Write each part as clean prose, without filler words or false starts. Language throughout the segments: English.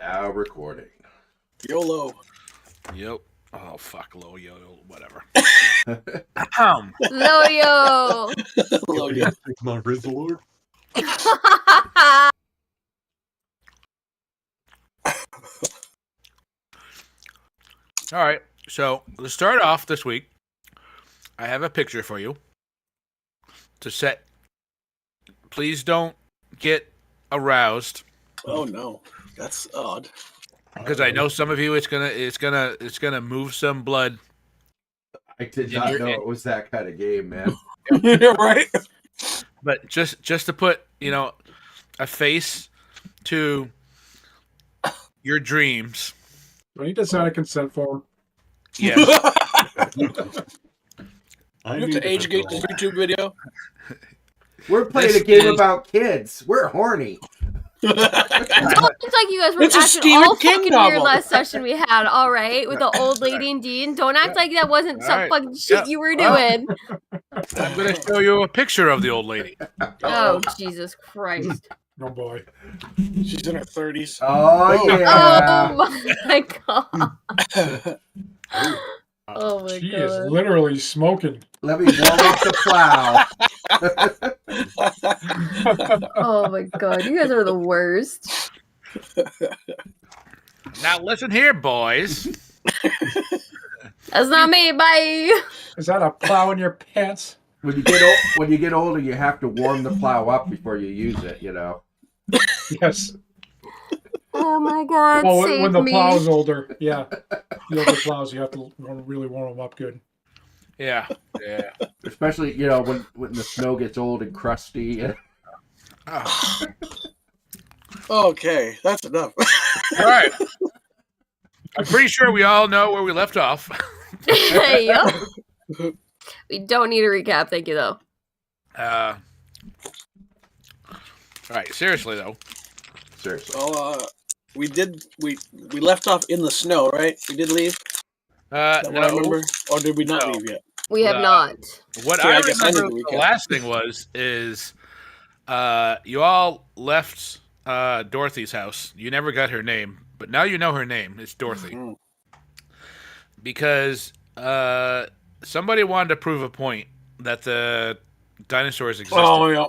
Now recording. YOLO. Yep. Oh, fuck. Low yo, whatever. Loyo. Loyo. My praise the Lord. All right. So, to start off this week, I have a picture for you to set. Please don't get aroused. Oh no, that's odd. Because I know some of you, it's gonna move some blood. I did not know it was that kind of game, man. Yeah, right? But just to put, a face to your dreams. Do I need to sign a consent form? Yes. You have to age gate this YouTube video. We're playing a game about kids. We're horny. Don't look like you guys were It's a acting Stephen all King fucking novel. weird last session we had, all right, with the old lady and Dean. Don't act like that wasn't some Alright. fucking shit you were doing. I'm going to show you a picture of the old lady. Oh, Jesus Christ. Oh boy. She's in her 30s. Oh, yeah. Oh my God. Oh my She is God. literally smoking. Let me warm up the plow. Oh my God. You guys are the worst. Now listen here, boys. That's not me. Bye. Is that a plow in your pants? When you get older, you have to warm the plow up before you use it, Yes. Oh my God. Oh, save when the me. plow's older. Yeah. The older plows, you have to really warm them up good. Yeah. Especially, when the snow gets old and crusty. Oh. Okay, that's enough. All right. I'm pretty sure we all know where we left off. Yup. We don't need a recap. Thank you, though. All right. Seriously, though. Seriously. Well, we left off in the snow, right? We did leave. Is that what I remember, or did we not No. leave yet? We have not. What Okay, I I guess I remember need to the recap. last thing is you all left Dorothy's house. You never got her name, but now you know her name. It's Dorothy. Mhm. Because somebody wanted to prove a point that the dinosaurs existed. Oh yeah.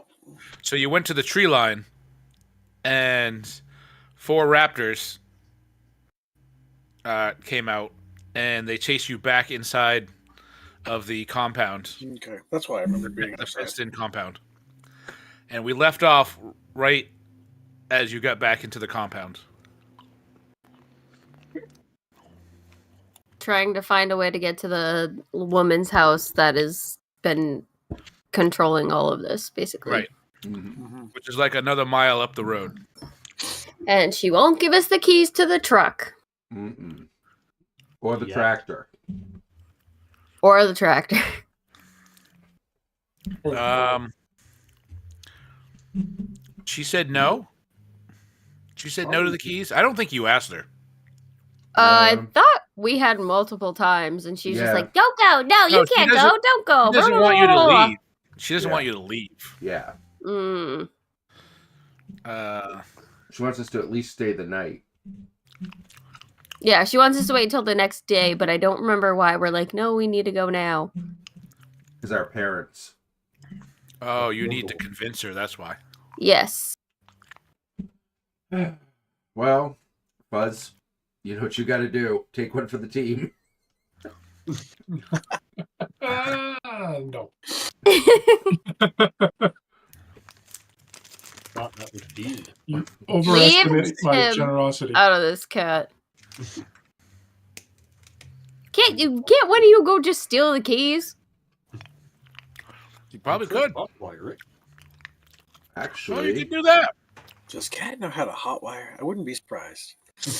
So you went to the tree line, and 4 raptors came out, and they chased you back inside of the compound. Okay, that's why I remember being The upset. fenced-in compound. And we left off right as you got back into the compound. Trying to find a way to get to the woman's house that has been controlling all of this, basically. Right. Mhm. Which is like another mile up the road. And she won't give us the keys to the truck Mm-mm. Or the Yeah. tractor. or the tractor. She said no. She said no to the keys. I don't think you asked her. I Um, thought we had multiple times, and she's Yeah. just like, "Don't go, no, you No, she can't go, doesn't- don't go." She doesn't blah, want you to blah, blah, leave. She doesn't Yeah. want you to leave. Yeah. blah. Mm. She wants us to at least stay the night. Yeah, she wants us to wait until the next day, but I don't remember why. We're like, no, we need to go now. Because our parents. Oh, you need to convince her. That's why. Yes. Well, Buzz, you know what you got to do. Take one for the team. No. Thought that would be. You overestimate my him generosity. Out of this cat. Can't one of you go just steal the keys? You probably could. Hotwire it. Oh, you Actually, could do that. Does Cat know how to hotwire? I wouldn't be surprised. We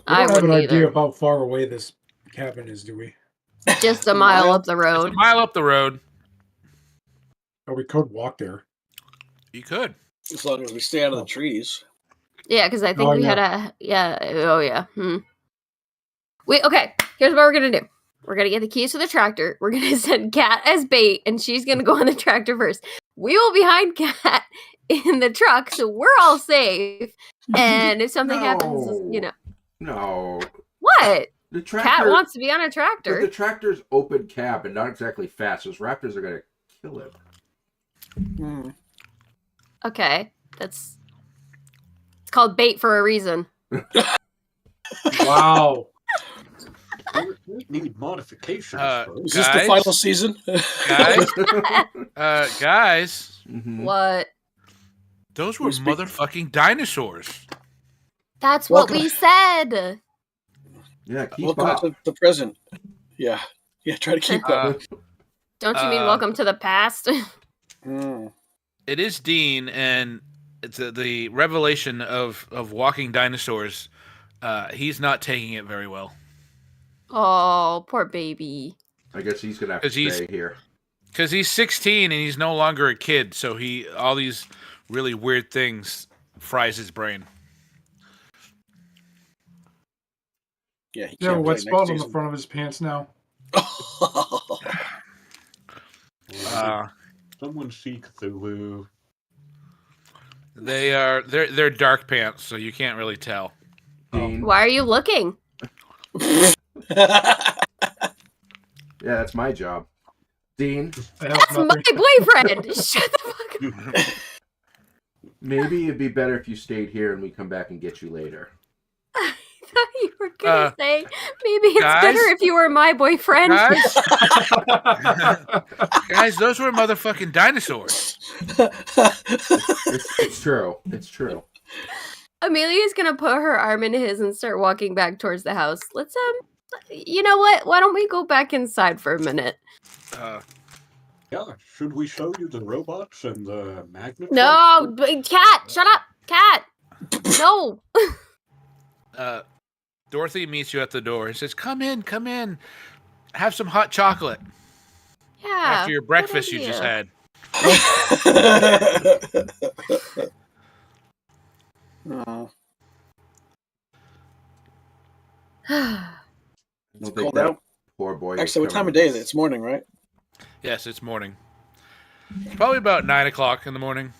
I don't have an wouldn't idea either. of how far away this cabin is, do we? Just a mile up the It's a road. mile up the road. Oh, we could walk there. You could. As long as we stay out of the trees. Yeah, because I think Oh, we had a Oh yeah. Okay. Here's what we're gonna do. We're gonna get the keys to the tractor. We're gonna send Kat as bait, and she's gonna go on the tractor first. we will be behind Cat in the truck, so we're all safe. And if something happens, No. What? The tractor, Cat wants to be on a But tractor. the tractor's open cab and not exactly fast. Those raptors are going to kill him. Okay, it's called bait for a reason. Wow. Need modifications. Is this the final season? Guys, What? those were motherfucking dinosaurs. That's what we said. Yeah, keep Welcome up. to the present. Yeah, try to keep up. Don't you mean welcome to the past? It is Dean, and it's the revelation of walking dinosaurs. He's not taking it very well. Oh, poor baby. I guess he's going to have to stay here. Because he's 16 and he's no longer a kid, so all these really weird things fries his brain. Yeah, You have a wet spot on the front of his pants now. Someone see Cthulhu. They're dark pants, so you can't really tell. Dean. Why are you looking? Yeah, that's my job. Dean. That's my boyfriend. Shut the fuck up. Maybe it'd be better if you stayed here and we come back and get you later. I thought you were gonna say maybe it's better if you were my boyfriend. Guys, those were motherfucking dinosaurs. It's true. It's true. Amelia's gonna put her arm in his and start walking back towards the house. Let's you know what? Why don't we go back inside for a minute? Yeah, should we show you the robots and the magnet? No, Cat, shut up, Cat. No. Dorothy meets you at the door and says, "Come in. Have some hot chocolate." Yeah. After your breakfast you just had. It's cold out. Poor boy. Actually, what time of day is it? It's morning, right? Yes, it's morning. Probably about 9 o'clock in the morning.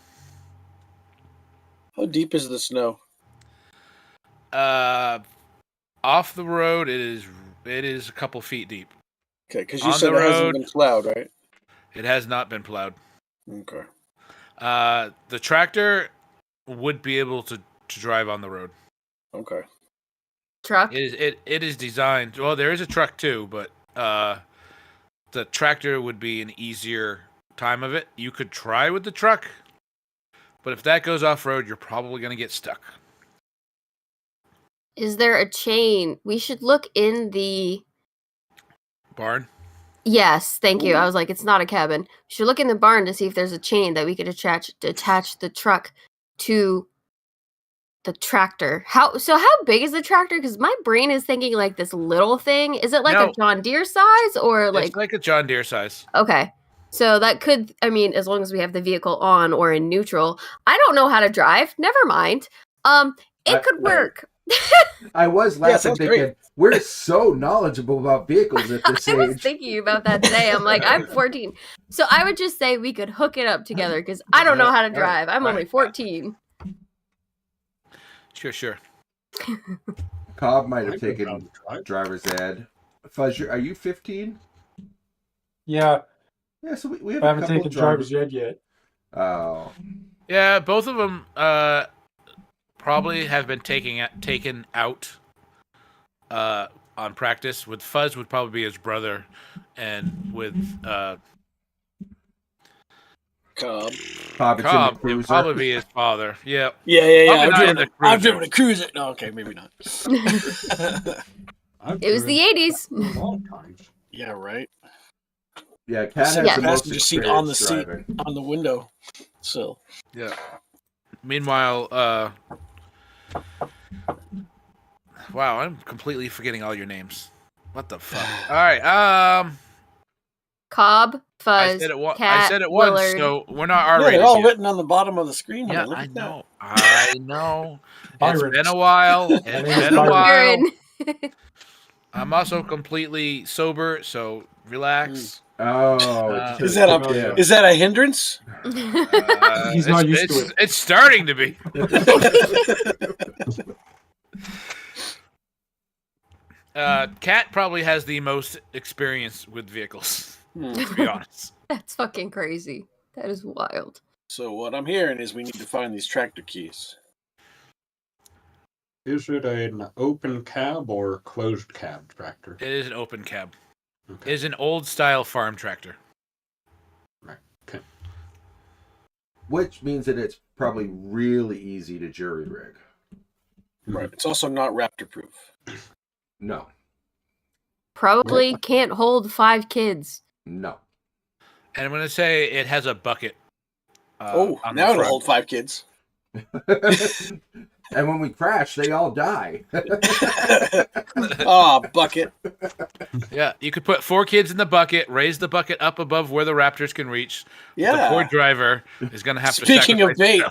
How deep is the snow? Off the road, it is a couple feet deep. Okay, because you said it hasn't been plowed, right? It has not been plowed. Okay. The tractor would be able to drive on the road. Okay. Truck? It is designed. Well, there is a truck too, but the tractor would be an easier time of it. You could try with the truck, but if that goes off road, you're probably gonna get stuck. Is there a chain? We should look in the barn. Yes, thank you. I was like, it's not a cabin. We should look in the barn to see if there's a chain that we could attach the truck to the tractor. How big is the tractor? Because my brain is thinking like this little thing. Is it like a John Deere size or like? It's like a John Deere size. Okay, so that could. I mean, as long as we have the vehicle on or in neutral. I don't know how to drive. Never mind. It could work. I was laughing thinking, we're so knowledgeable about vehicles at this age. I was thinking about that today. I'm like, I'm 14. So I would just say we could hook it up together because I don't know how to drive. I'm only 14. Sure. Cobb might have taken driver's ed. Fuzz, are you 15? Yeah. Yeah, so we have I haven't taken driver's ed yet. Oh. Yeah, both of them probably have been taken out on practice. With Fuzz would probably be his brother, and with Cobb it would probably be his father. Yeah. I've driven a cruiser. No, okay, maybe not. It was the 80s. Yeah, right. Yeah, Cat has the most passenger seat on the seat on the window. So. Yeah. Meanwhile, wow, I'm completely forgetting all your names. What the fuck? All right, Cobb, Fuzz, I said it once, Willard. so we're not R-rated. Yeah, they're all yet. written on the bottom of the screen. Yeah, I know. I know. It's been a while. I'm also completely sober, so relax. Oh, Is that a hindrance? He's not used to it. It's starting to be. Cat probably has the most experience with vehicles, to be honest. That's fucking crazy. That is wild. So what I'm hearing is we need to find these tractor keys. Is it an open cab or closed cab tractor? It is an open cab. Okay. It is an old-style farm tractor. Right. Okay. Which means that it's probably really easy to jury rig. Right. It's also not raptor proof. No. Probably can't hold 5 kids. No. And I'm going to say it has a bucket. Now it'll hold 5 kids. And when we crash, they all die. Oh, bucket. Yeah, you could put 4 kids in the bucket, raise the bucket up above where the raptors can reach. Yeah. The poor driver is going to have to Speaking of bait.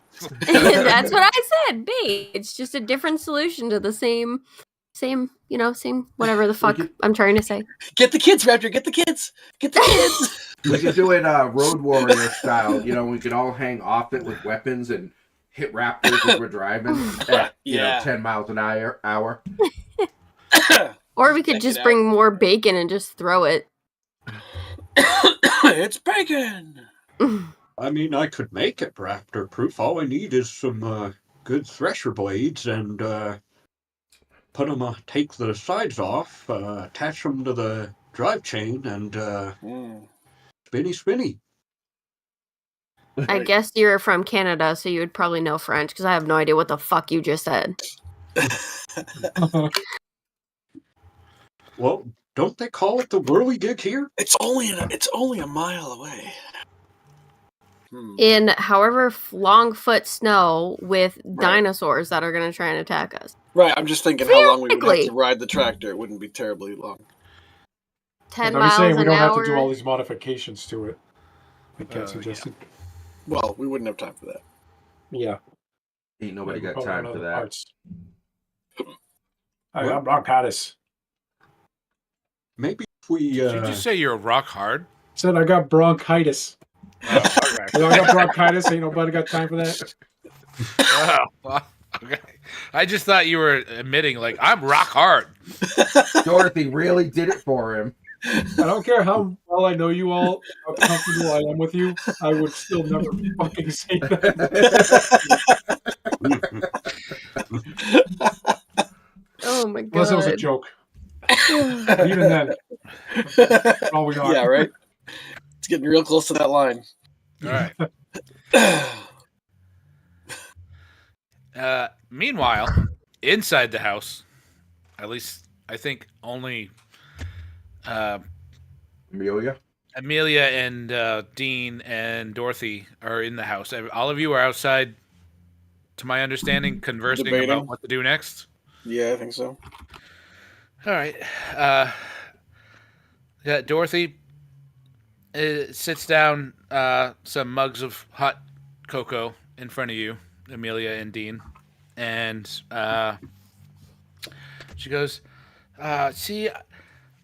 That's what I said. Bait. It's just a different solution to the same, whatever the fuck I'm trying to say. Get the kids, Raptor. Get the kids. Get the kids. We could do it Road Warrior style. We could all hang off it with weapons and hit raptors as we're driving at 10 miles an hour. Or we could just bring more bacon and just throw it. It's bacon. I mean, I could make it raptor proof. All I need is some good thresher blades and take the sides off, attach them to the drive chain, and spinny. I guess you're from Canada, so you would probably know French, because I have no idea what the fuck you just said. Well, don't they call it the whirligig here? It's only a mile away. In however long foot snow with dinosaurs that are going to try and attack us. Right, I'm just thinking how long we would have to ride the tractor. It wouldn't be terribly long. 10 miles an hour. We don't have to do all these modifications to it. Like Kat suggested. Yeah. Well, we wouldn't have time for that. Yeah. Ain't nobody got time for that. Parts. I'm bronchitis. Maybe if we... Did you just say you're rock hard? Said I got bronchitis. Oh, okay. I got bronchitis. Ain't nobody got time for that. Oh, okay. I just thought you were admitting, I'm rock hard. Dorothy really did it for him. I don't care how well I know you all, how comfortable I am with you, I would still never fucking say that. Oh my god. Unless it was a joke. But even then, all we got. Yeah, right? It's getting real close to that line. All right. Meanwhile, inside the house, at least I think only Amelia and Dean and Dorothy are in the house. All of you are outside, to my understanding, conversing about what to do next. Yeah, I think so. All right. Dorothy sits down some mugs of hot cocoa in front of you, Amelia and Dean, and she goes, see,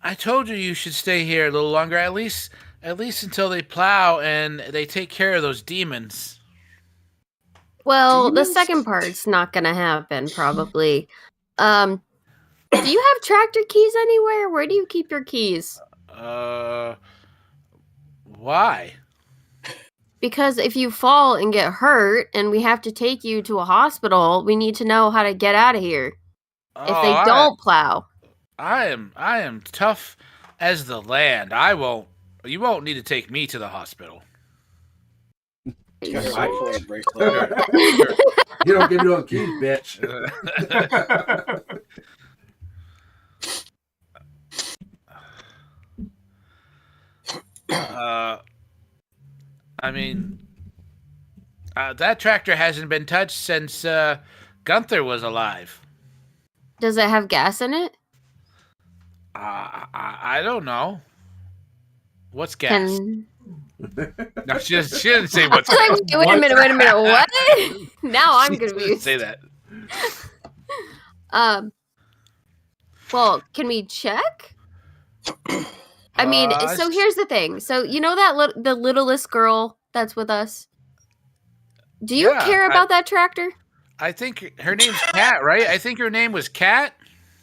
I told you should stay here a little longer, at least until they plow and they take care of those demons. Well, the second part's not gonna happen, probably. Do you have tractor keys anywhere? Where do you keep your keys? Why? Because if you fall and get hurt and we have to take you to a hospital, we need to know how to get out of here. If they don't plow. I am tough as the land. You won't need to take me to the hospital. You don't give me no keys, bitch. I mean, that tractor hasn't been touched since Gunther was alive. Does it have gas in it? I don't know. What's gas? No, she didn't say what's gas. Wait a minute. What? Now I'm confused. Say that. Well, can we check? I mean, so here's the thing. So you know that the littlest girl that's with us? Do you care about that tractor? I think her name's Kat, right? I think her name was Kat.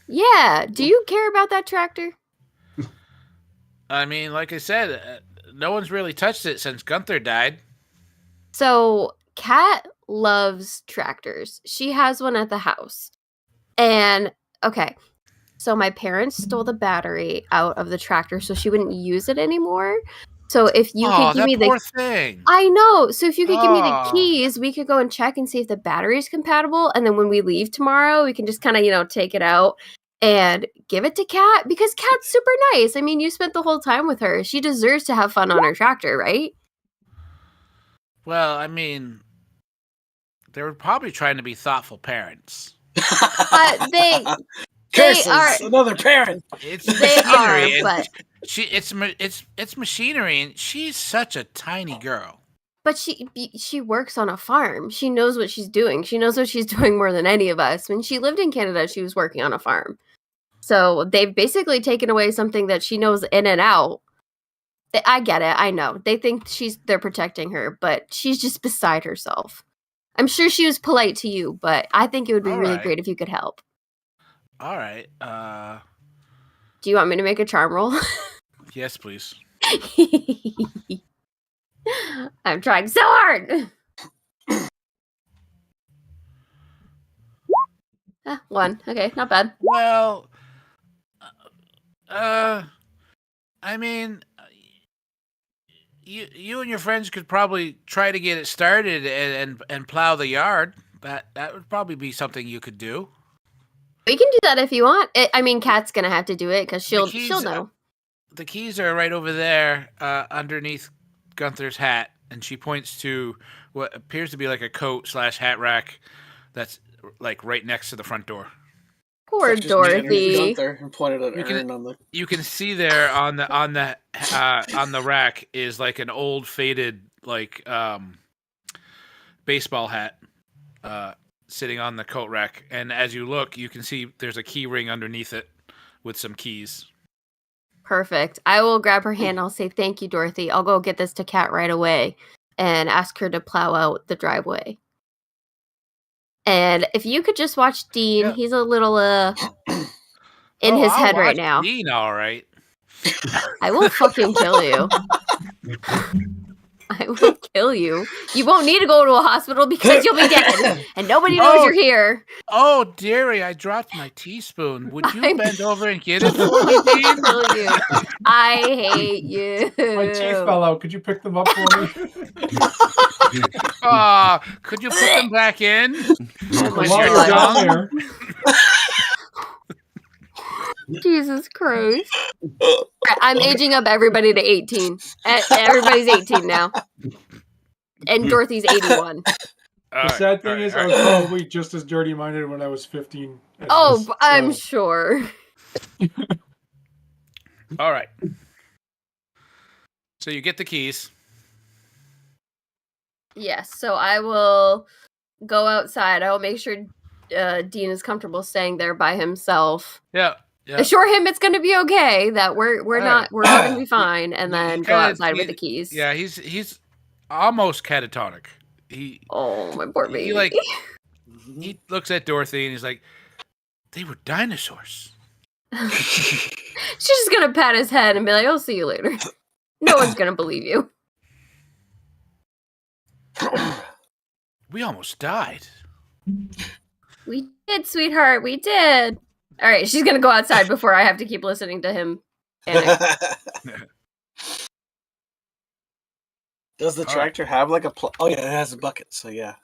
Yeah. Do you care about that tractor? I mean, like I said, no one's really touched it since Gunther died. So Kat loves tractors. She has one at the house. And okay, so my parents stole the battery out of the tractor so she wouldn't use it anymore. So if you could give me the poor thing. I know. So if you could give me the keys, we could go and check and see if the battery's compatible. And then when we leave tomorrow, we can just kind of, take it out and give it to Kat because Kat's super nice. I mean, you spent the whole time with her. She deserves to have fun on her tractor, right? Well, I mean, they were probably trying to be thoughtful parents. They Curses, are another parent. It's they are, machinery, but it's machinery, and she's such a tiny girl. But she works on a farm. She knows what she's doing. She knows what she's doing more than any of us. When she lived in Canada, she was working on a farm. So they've basically taken away something that she knows in and out. I get it. I know. They think they're protecting her, but she's just beside herself. I'm sure she was polite to you, but I think it would be really great if you could help. All right. Do you want me to make a charm roll? Yes, please. I'm trying so hard. 1. Okay, not bad. Well, I mean, you and your friends could probably try to get it started and plow the yard. That would probably be something you could do. We can do that if you want. I mean, Kat's gonna have to do it because she'll know. The keys are right over there, underneath Gunther's hat, and she points to what appears to be like a coat/hat rack that's like right next to the front door. Poor Dorothy. Gunther and pointed at Aaron on the. You can see there on the rack is like an old faded baseball hat sitting on the coat rack, and as you look, you can see there's a key ring underneath it with some keys. Perfect. I will grab her hand. I'll say, thank you, Dorothy. I'll go get this to Kat right away and ask her to plow out the driveway. And if you could just watch Dean, he's a little in his head right now. Dean, all right. I will fucking kill you. I will kill you. You won't need to go to a hospital because you'll be dead. And nobody knows you're here. Oh, dearie, I dropped my teaspoon. Would you bend over and get it for me, Dean? Kill you. I hate you. My teeth fell out. Could you pick them up for me? Could you put them back in? While you're down there. Jesus Christ. I'm aging up everybody to 18. Everybody's 18 now. And Dorothy's 81. The sad thing is, I was probably just as dirty-minded when I was 15. I'm sure. All right. So you get the keys. Yes, so I will go outside. I will make sure Dean is comfortable staying there by himself. Yeah. Assure him it's going to be okay. That we're all going to be fine, and then go outside with the keys. Yeah, he's almost catatonic. My poor baby. He looks at Dorothy and he's like, "They were dinosaurs." She's just going to pat his head and be like, "I'll see you later." No one's going to believe you. We almost died. We did, sweetheart. We did. All right, she's going to go outside before I have to keep listening to him panic. Does the tractor have like a plow? Oh, yeah, it has a bucket, so yeah.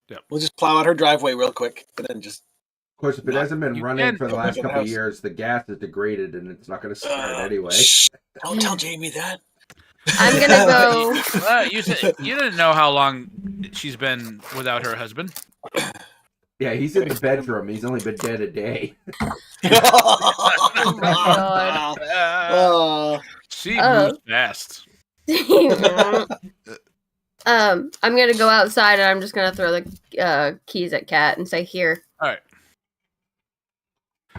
Yep. We'll just plow out her driveway real quick, and then just... Of course, if it hasn't been running for the last couple of years, the gas is degraded, and it's not going to start anyway. Don't tell Jamie that. I'm going to go... You didn't know how long she's been without her husband. Yeah, he's in the bedroom. He's only been dead a day. Oh my god. She moves fast. I'm gonna go outside and I'm just gonna throw the keys at Kat and say, "Here." All right.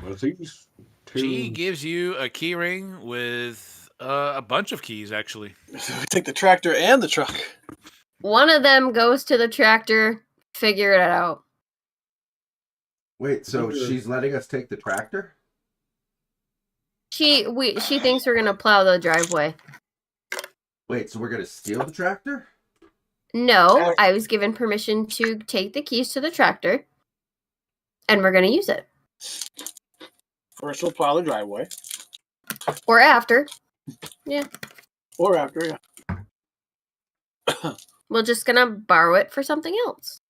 Well, these two... She gives you a key ring with A bunch of keys, actually. So we take the tractor and the truck. One of them goes to the tractor. Figure it out. Wait, so she's letting us take the tractor? She thinks we're gonna plow the driveway. Wait, so we're gonna steal the tractor? No, I was given permission to take the keys to the tractor, and we're gonna use it. First, we'll plow the driveway. Or after. Yeah. Or after, yeah. We're just gonna borrow it for something else.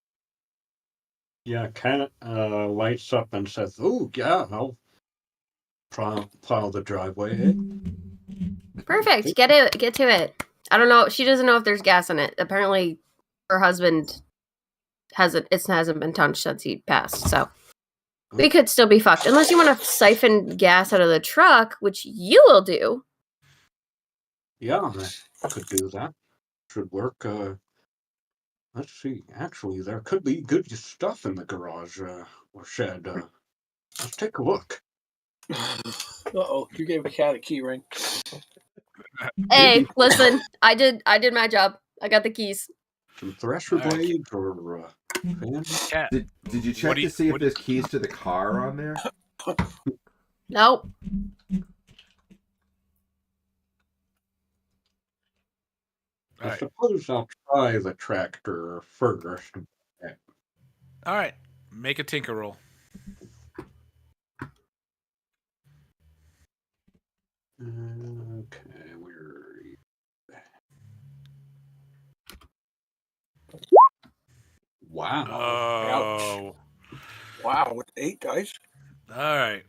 Yeah, Ken lights up and says, "Oh, yeah, I'll plow the driveway." Perfect. Get to it. I don't know. She doesn't know if there's gas in it. Apparently, her husband hasn't been touched since he passed. So we could still be fucked unless you want to siphon gas out of the truck, which you will do. Yeah, I could do that. Should work. Let's see. Actually, there could be good stuff in the garage or shed. Let's take a look. Uh-oh, you gave the cat a key ring. Hey, listen, I did my job. I got the keys. Some thresher blades or fans? Cat. Did you check to see if there's keys to the car on there? Nope. I suppose I'll try the tractor first. All right. Make a tinker roll. Okay, where are you? Wow. Oh. Wow, with 8 dice? All right.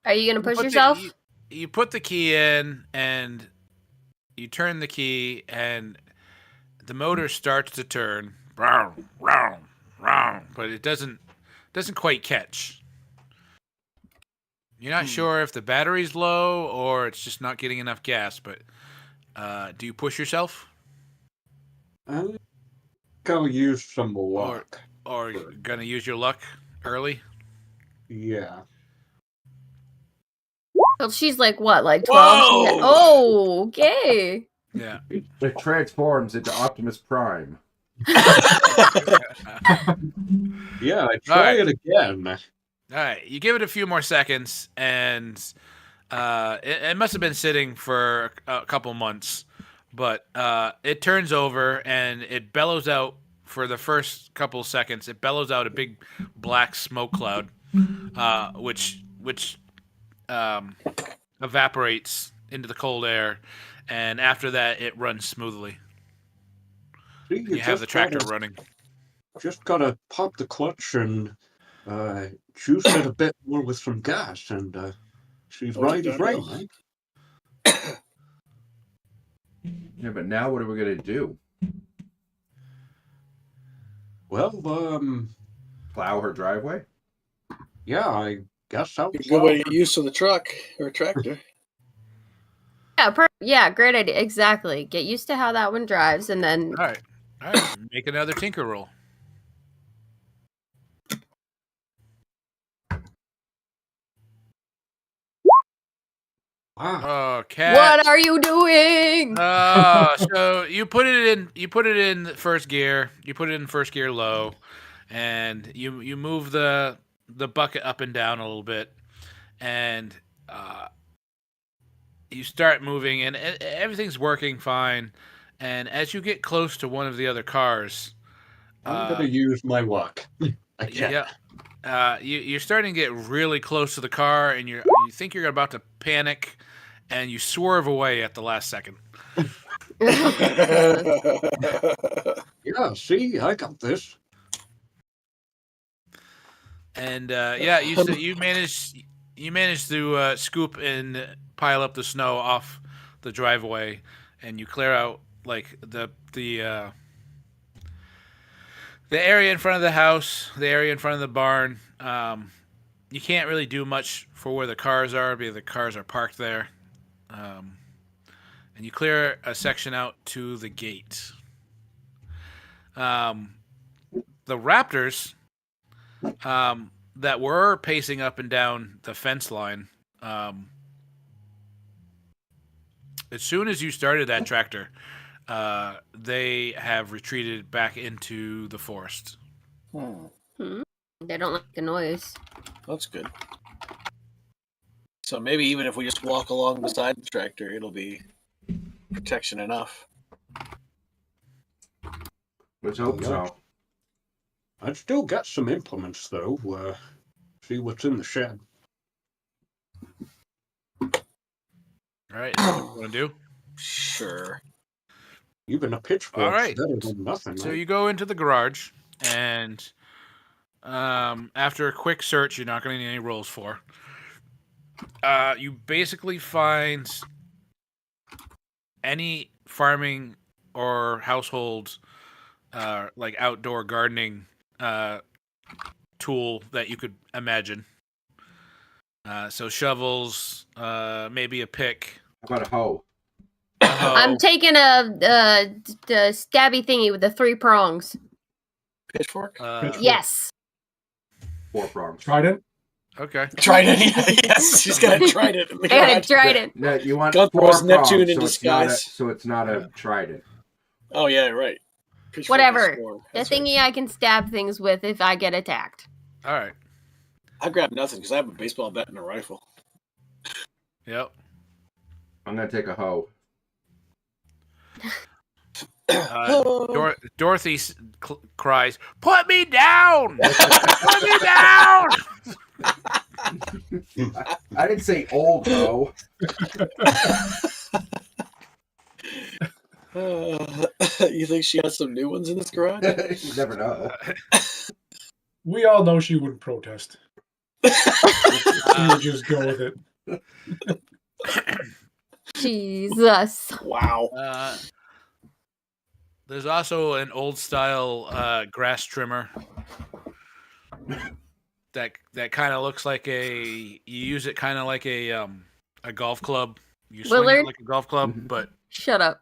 Are you gonna push yourself? You put the key in, and you turn the key, and the motor starts to turn. Round, round, round, but it doesn't quite catch. You're not sure if the battery's low or it's just not getting enough gas, but do you push yourself? I go use some luck. Or you're gonna use your luck early? Yeah. Well, she's like what, like 12? Oh, okay. Yeah. It transforms into Optimus Prime. Yeah, I try it again. All right, you give it a few more seconds, and it must have been sitting for a couple months, but it turns over and it bellows out for the first couple seconds. It bellows out a big black smoke cloud, which evaporates into the cold air, and after that, it runs smoothly. See, you have the tractor running. Just gotta pop the clutch and juice it a bit more with some gas, and she's right as rain, right? Yeah, but now what are we gonna do? Well, plow her driveway? Yeah, I guess so. A good way to get used to the truck or tractor. Yeah, great idea. Exactly. Get used to how that one drives, and then. All right. Make another tinker roll. Wow. Oh, cat. What are you doing? So you put it in first gear. You put it in first gear low, and you move the bucket up and down a little bit, and you start moving, and everything's working fine. And as you get close to one of the other cars, I'm gonna use my luck. Yeah. You're starting to get really close to the car, and you think you're about to panic, and you swerve away at the last second. Yeah, see, I got this. And you managed to scoop and pile up the snow off the driveway, and you clear out like the area in front of the house, the area in front of the barn. You can't really do much for where the cars are because the cars are parked there. And you clear a section out to the gate. The raptors that were pacing up and down the fence line as soon as you started that tractor, they have retreated back into the forest. They don't like the noise. That's good. So maybe even if we just walk along beside the tractor, it'll be protection enough. Let's hope so. I've still got some implements, though. See what's in the shed. All right, what do you want to do? Sure. Even a pitchfork's All right. better than nothing. So right? you go into the garage, and after a quick search, you're not going to need any rolls for. You basically find any farming or household, like outdoor gardening tool that you could imagine. So shovels, maybe a pick. How about a hoe? I'm taking the stabby thingy with the 3 prongs. Pitchfork? Yes. 4 prongs. Trident? Okay. Trident. Yes, she's got a trident in the I got a garage. trident. No, you want Guthrie 4 was prongs, Neptune in so it's not a, disguise. so it's not a trident. Oh yeah, right. Pitchfork Whatever. is 4. The That's right. thingy I can stab things with if I get attacked. All right. I grabbed nothing because I have a baseball bat and a rifle. Yep. I'm gonna take a hoe. Dorothy cries, "Put me down! Put me down!" I didn't say old hoe. You think she has some new ones in this garage? You never know. We all know she wouldn't protest. She would just go with it. Jesus. Wow. There's also an old style grass trimmer that kind of looks like you use it kind of like a golf club. You swing Willard? it like a golf club, but Shut up.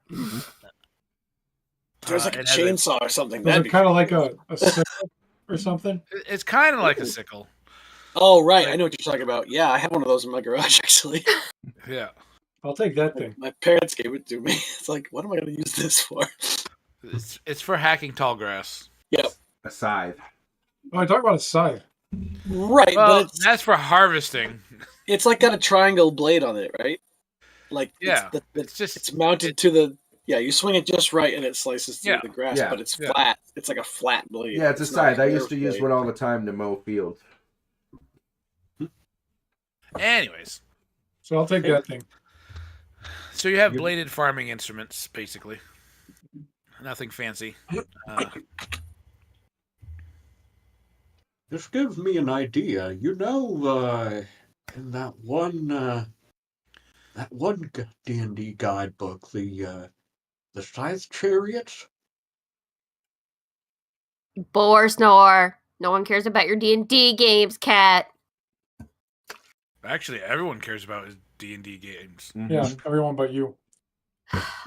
There's like a it has chainsaw or something. Was That'd it be kind of like a sickle or something? it's kind of like a sickle. Oh, right. I know what you're talking about. Yeah, I have one of those in my garage, actually. Yeah, I'll take that thing. My parents gave it to me. It's like, what am I going to use this for? it's for hacking tall grass. Yep. A scythe. Oh, I talk about a scythe. Right, Well, but that's for harvesting. it's like got a triangle blade on it, right? Like, Yeah, it's mounted to the... Yeah, you swing it just right and it slices through Yeah, the grass, yeah, but it's yeah. flat. It's like a flat blade. Yeah, it's a not scythe. I curved used to use blade. one all the time to mow fields. Anyways, So I'll take that thing. so you have bladed farming instruments, basically. Nothing fancy. This gives me an idea. You know, in that one D&D guidebook, the Scythe Chariots. Bore snore. No one cares about your D&D games, cat. Actually, everyone cares about his D&D games. Mm-hmm. Yeah, everyone but you.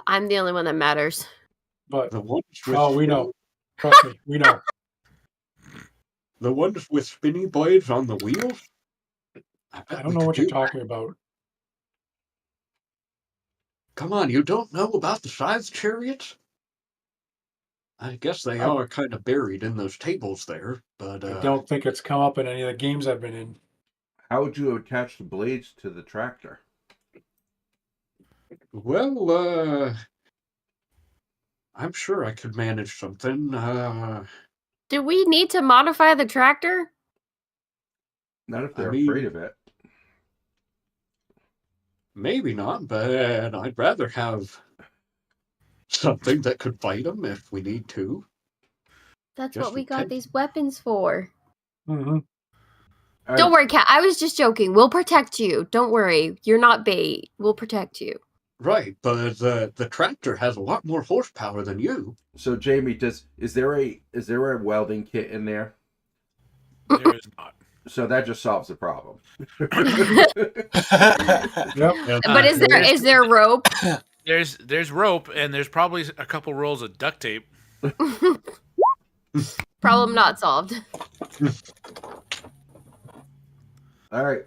I'm the only one that matters. But The ones with oh, we know. Trust me, we know. The ones with spinny blades on the wheels. I don't know what you're talking about. Come on, you don't know about the Scythe Chariots? I guess they are kind of buried in those tables there, but I don't think it's come up in any of the games I've been in. How would you attach the blades to the tractor? well, I'm sure I could manage something. Do we need to modify the tractor? Not if they're I mean- afraid of it. Maybe not, but I'd rather have something that could fight them if we need to. That's Just what we in got case. these weapons for. Mm-hmm. All Don't right, worry, cat. I was just joking. We'll protect you. Don't worry. You're not bait. We'll protect you. Right, but the tractor has a lot more horsepower than you. So Jamie, is there a welding kit in there? There is not. So that just solves the problem. Yep. But is there rope? There's rope, and there's probably a couple rolls of duct tape. Problem not solved. All right,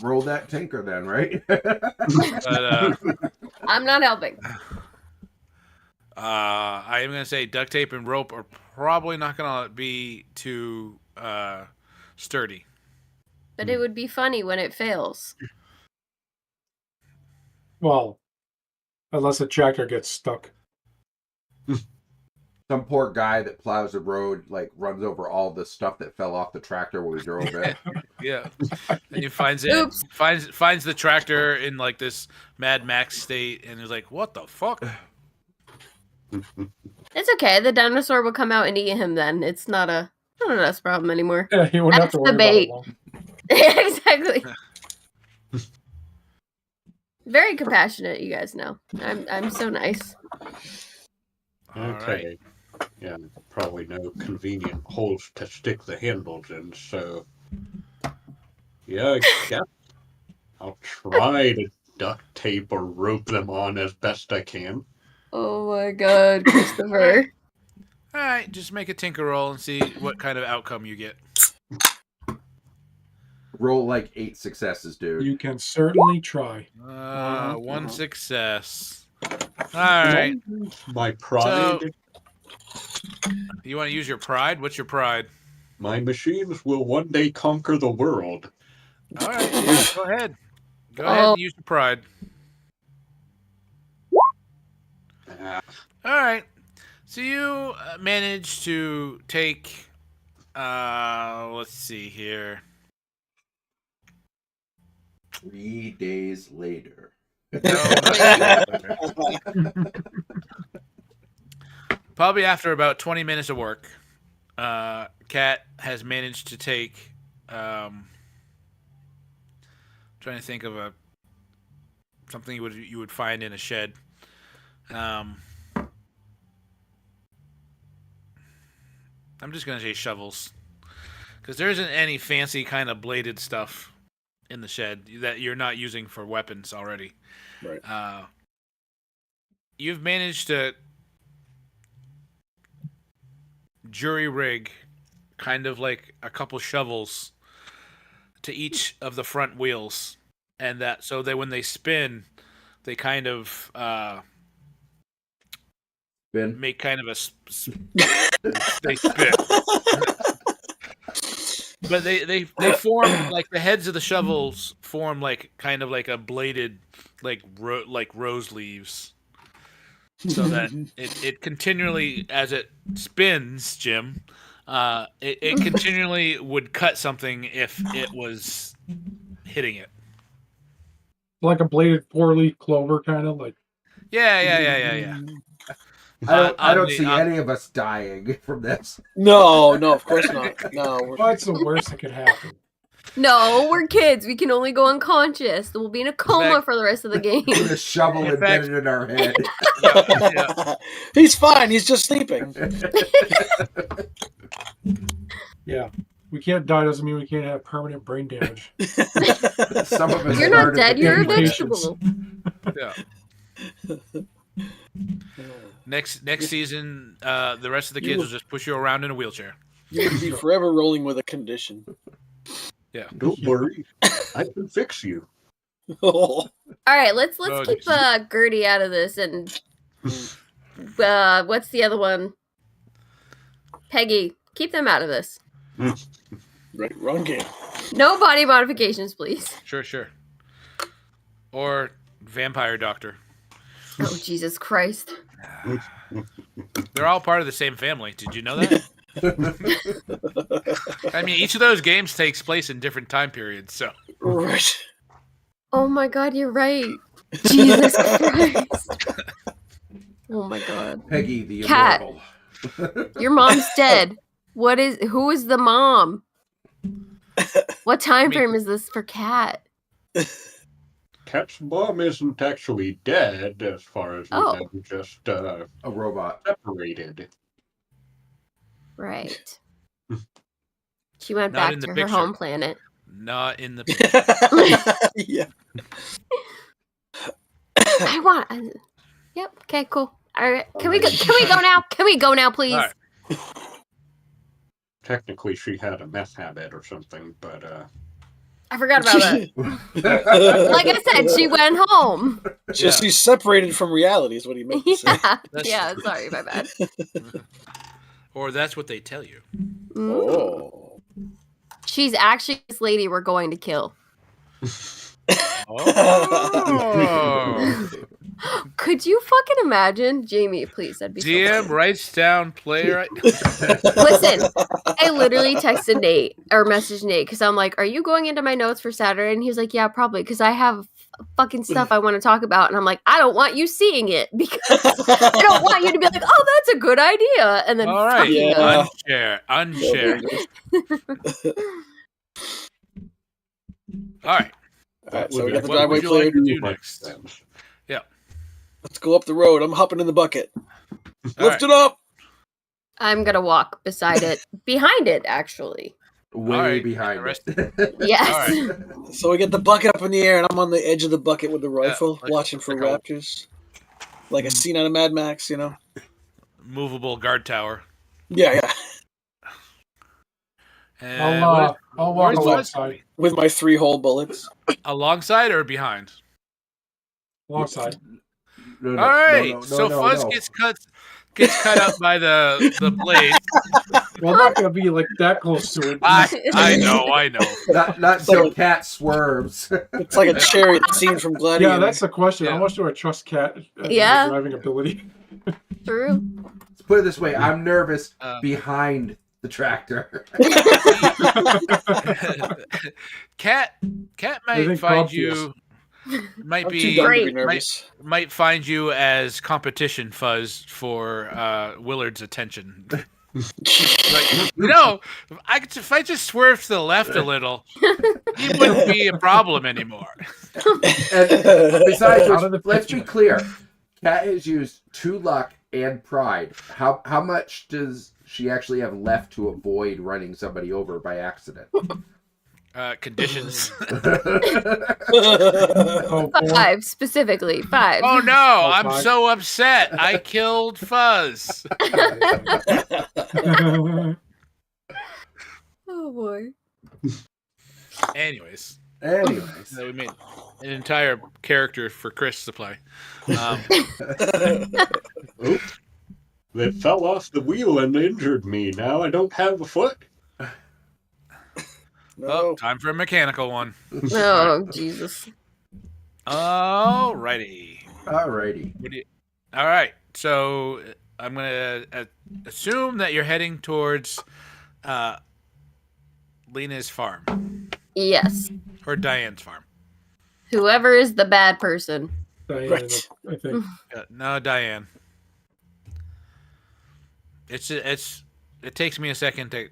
roll that tinker then, right? But I'm not helping. I am going to say duct tape and rope are probably not going to be too sturdy. But it would be funny when it fails. Well, unless a tractor gets stuck. Some poor guy that plows a road runs over all the stuff that fell off the tractor when we drove it. Yeah, and he finds Oops. finds the tractor in this Mad Max state, and he's like, "What the fuck?" It's okay. The dinosaur will come out and eat him then. It's not us problem anymore. Yeah, you wouldn't have to That's worry the bait. about it long. Exactly. Very compassionate, you guys know. I'm so nice. Okay. Right. Yeah, probably no convenient holes to stick the handles in, so yeah, I guess I'll try to duct tape or rope them on as best I can. Oh my god, Christopher. All right, just make a tinker roll and see what kind of outcome you get. Roll 8 successes, dude. You can certainly try. One success. All right. My pride. So, you want to use your pride? What's your pride? My machines will one day conquer the world. All right, yeah, go ahead. Go ahead and use your pride. Ah, All right. So you managed to take, let's see here. 3 days later. Probably after about 20 minutes of work, Kat has managed to take, trying to think of something you would find in a shed. I'm just going to say shovels, because there isn't any fancy kind of bladed stuff in the shed that you're not using for weapons already. Right. You've managed to jury rig kind of like a couple shovels to each of the front wheels, and that so that when they spin, they kind of make kind of they spin. But they form the heads of the shovels form kind of like a bladed rose leaves, so that it continually, as it spins, Jim, it continually would cut something if it was hitting it. Like a bladed 4-leaf clover, kind of like. Yeah. I don't see any of us dying from this. No, of course not. No, What's the worst that could happen? No, we're kids. We can only go unconscious. We'll be in a coma for the rest of the game. With a shovel embedded in our head. Yeah. He's fine. He's just sleeping. Yeah. We can't die doesn't mean we can't have permanent brain damage. Some of us You're not dead. You're a vegetable. Yeah. Next season, the rest of the kids will just push you around in a wheelchair. You would be forever rolling with a condition. Yeah. don't worry, I can fix you. All right, let's keep Gertie out of this, and what's the other one? Peggy, keep them out of this. Right, wrong game. No body modifications, please. Sure. Or vampire doctor. Oh, Jesus Christ. They're all part of the same family. Did you know that? I mean, each of those games takes place in different time periods, so. Right. Oh my god, you're right. Jesus Christ. Oh my god. Peggy the Cat. Immortal. Your mom's dead. Who is the mom? What time frame is this for Kat? Cat's mom isn't actually dead, as far as we know, just a robot. Separated. Right. She went Not back in the to her picture. home planet. Not in the. Yeah. I want. Yep. Okay. Cool. All right. Can we go? Can we go now? Can we go now, please? All right. Technically, she had a meth habit or something, but I forgot about that. Like I said, she went home. She's separated from reality, is what he meant to say. Yeah, sorry, my bad. Or that's what they tell you. Oh. She's actually this lady we're going to kill. Oh. Could you fucking imagine? Jamie, please, that'd be so DM funny. writes down player. Listen, I literally texted Nate or messaged Nate because I'm like, "Are you going into my notes for Saturday?" And he's like, "Yeah, probably," because I have fucking stuff I want to talk about, and I'm like, "I don't want you seeing it because I don't want you to be like, oh, that's a good idea," and then All right, fucking unshare. All right. All right, so we got the What driveway would you like cleared. to do next? Yeah. Let's go up the road. I'm hopping in the bucket. All Lift it up. I'm gonna walk beside it, behind it, actually. Way behind it. Yes. All right. So we get the bucket up in the air, and I'm on the edge of the bucket with the rifle, watching for raptors. Like a scene out of Mad Max, you know? Movable guard tower. Yeah. And I'll walk where's alongside. With my 3-hole bullets. Alongside or behind? Alongside. All right. So Fuzz gets cut up by the blade. Well, I'm not gonna be like that close to it. I know. Not until Cat swerves. It's like a chariot scene from Gladiator. Yeah, that's the question. Yeah. How much do I trust Cat Yeah. driving ability? True. Let's put it this way: I'm nervous behind the tractor. Cat might find you. Might might find you as competition, Fuzz, for Willard's attention. Like, if I just swerve to the left a little, he wouldn't be a problem anymore. And besides, let's be clear: Cat has used 2 luck and pride. How much does she actually have left to avoid running somebody over by accident? Conditions. 5 specifically. 5. Oh no! I'm so upset. I killed Fuzz. Oh boy. Anyways, so we made an entire character for Chris to play. Oops. They fell off the wheel and injured me. Now I don't have a foot. No. Oh, time for a mechanical one. Oh, Jesus. Alrighty. All right. So I'm going to assume that you're heading towards Lena's farm. Yes. Or Diane's farm. Whoever is the bad person. Diane, Right. I think. No, Diane. It takes me a second to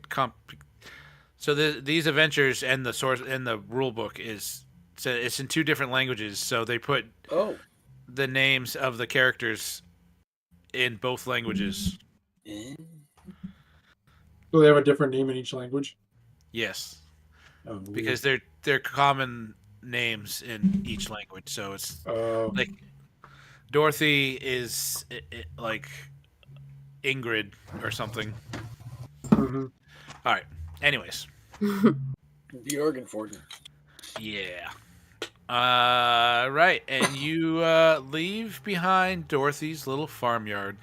So these adventures and the source and the rule book it's in 2 different languages. So they put the names of the characters in both languages. So they have a different name in each language? Yes, Oh, because they're common names in each language. So it's like Dorothy is like Ingrid or something. Mm-hmm. All right. Anyways. The organ forger. Yeah. Right. And you leave behind Dorothy's little farmyard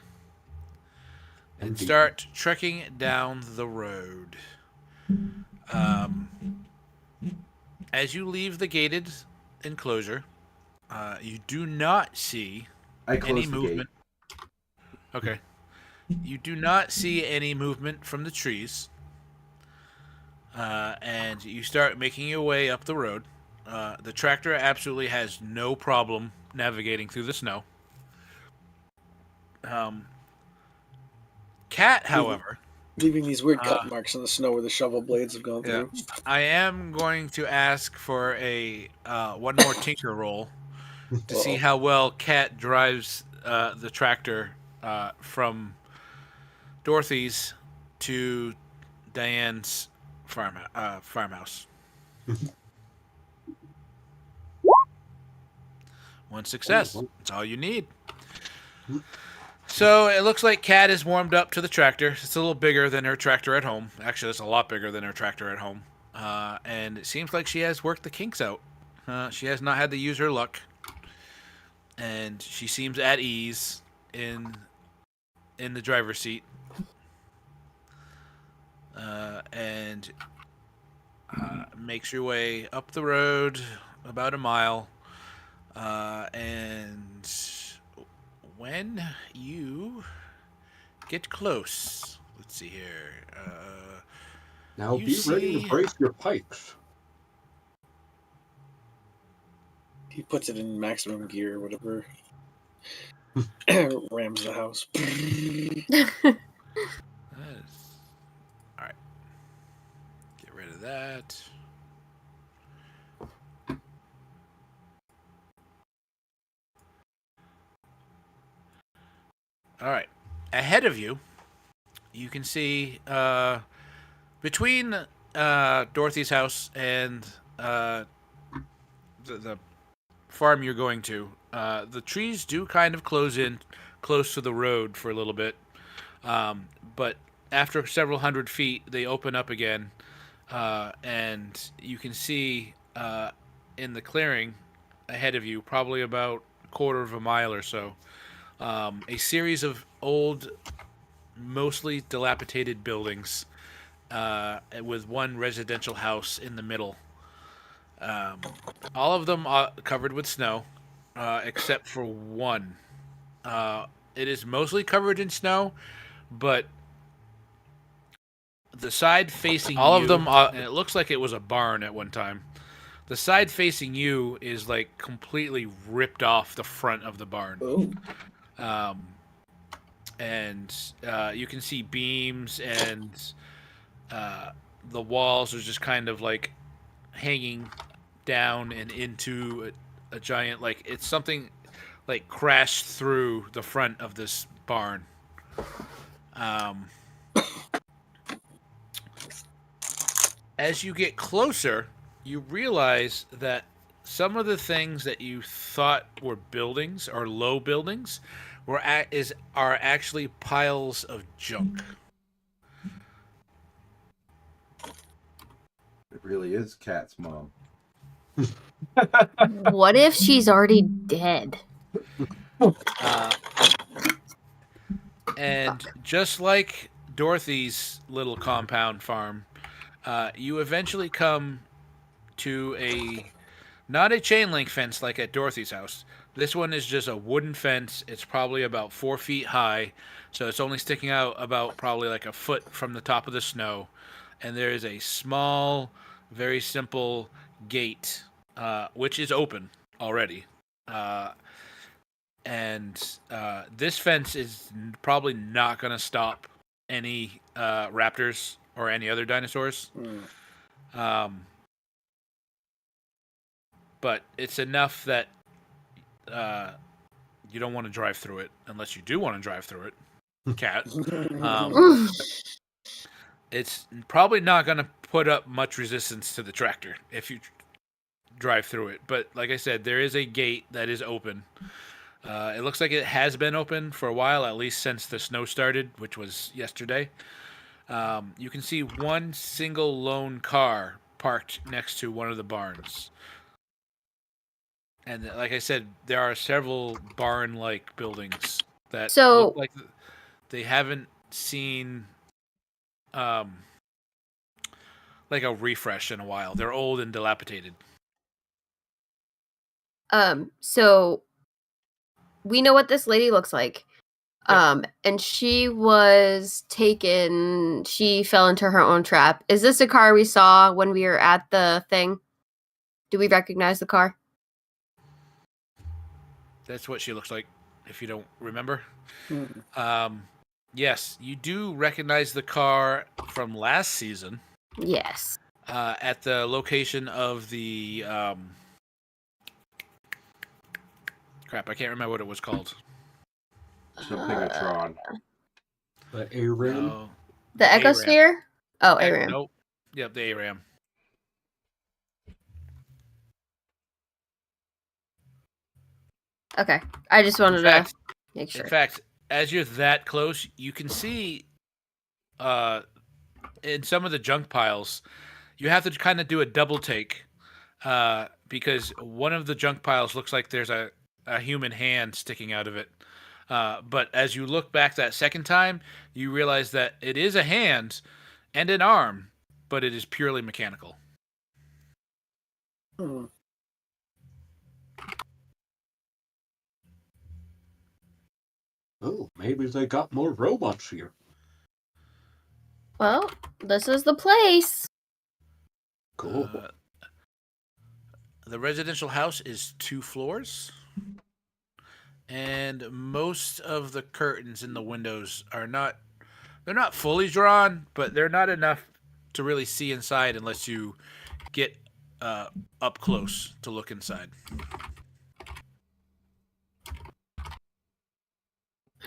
and start trekking down the road. As you leave the gated enclosure, you do not see any movement. Okay. You do not see any movement from the trees. And you start making your way up the road. The tractor absolutely has no problem navigating through the snow. Cat, however, leaving these weird cut marks in the snow where the shovel blades have gone through. I am going to ask for a one more tinker roll to see how well Cat drives the tractor from Dorothy's to Diane's farmhouse. One success. That's all you need. So it looks like Cat is warmed up to the tractor. It's a little bigger than her tractor at home. Actually, it's a lot bigger than her tractor at home. and it seems like she has worked the kinks out. She has not had to use her luck, and she seems at ease in the driver's seat. And makes your way up the road about a mile. And when you get close, let's see here. Now You be ready see- to brace your pikes. He puts it in maximum gear or whatever. Rams the house. All right. Get rid of that. All right. Ahead of you, you can see between Dorothy's house and the farm you're going to, the trees do kind of close in close to the road for a little bit. But after several hundred feet, they open up again, and you can see in the clearing ahead of you, probably about a quarter of a mile or so, a series of old, mostly dilapidated buildings with one residential house in the middle. All of them are covered with snow, except for one. It is mostly covered in snow, but the side facing All you, of them are- and it looks like it was a barn at one time. The side facing you is like completely ripped off the front of the barn. Oh. And you can see beams, and the walls are just kind of like hanging down and into a giant, like it's something like crashed through the front of this barn. As you get closer, you realize that some of the things that you thought were buildings or low buildings are actually piles of junk. It really is Cat's mom. What if she's already dead? And just like Dorothy's little compound farm, you eventually come to not a chain link fence like at Dorothy's house. This one is just a wooden fence. It's probably about 4 feet high, so it's only sticking out about probably like a foot from the top of the snow. And there is a small, very simple gate, which is open already. And this fence is probably not going to stop any raptors or any other dinosaurs. But it's enough that you don't want to drive through it, unless you do want to drive through it, Cat. It's probably not going to put up much resistance to the tractor if you drive through it. But like I said, there is a gate that is open. It looks like it has been open for a while, at least since the snow started, which was yesterday. You can see one single lone car parked next to one of the barns. And like I said, there are several barn-like buildings that look like they haven't seen like a refresh in a while. They're old and dilapidated. So we know what this lady looks like. Yep. And she fell into her own trap. Is this a car we saw when we were at the thing? Do we recognize the car? That's what she looks like, if you don't remember. Hmm. Yes, you do recognize the car from last season. Yes. At the location of the crap, I can't remember what it was called. Something-a-tron. The A-Ram. No. The Ecosphere? Oh, A- ARAM. Nope. Yep, the ARAM. Okay. I just wanted to make sure. In fact, as you're that close, you can see in some of the junk piles, you have to kind of do a double take because one of the junk piles looks like there's a human hand sticking out of it. But as you look back that second time, you realize that it is a hand and an arm, but it is purely mechanical. Hmm. Oh, maybe they got more robots here. Well, this is the place. Cool. The residential house is 2 floors, and most of the curtains in the windows are they're not fully drawn, but they're not enough to really see inside unless you get up close to look inside.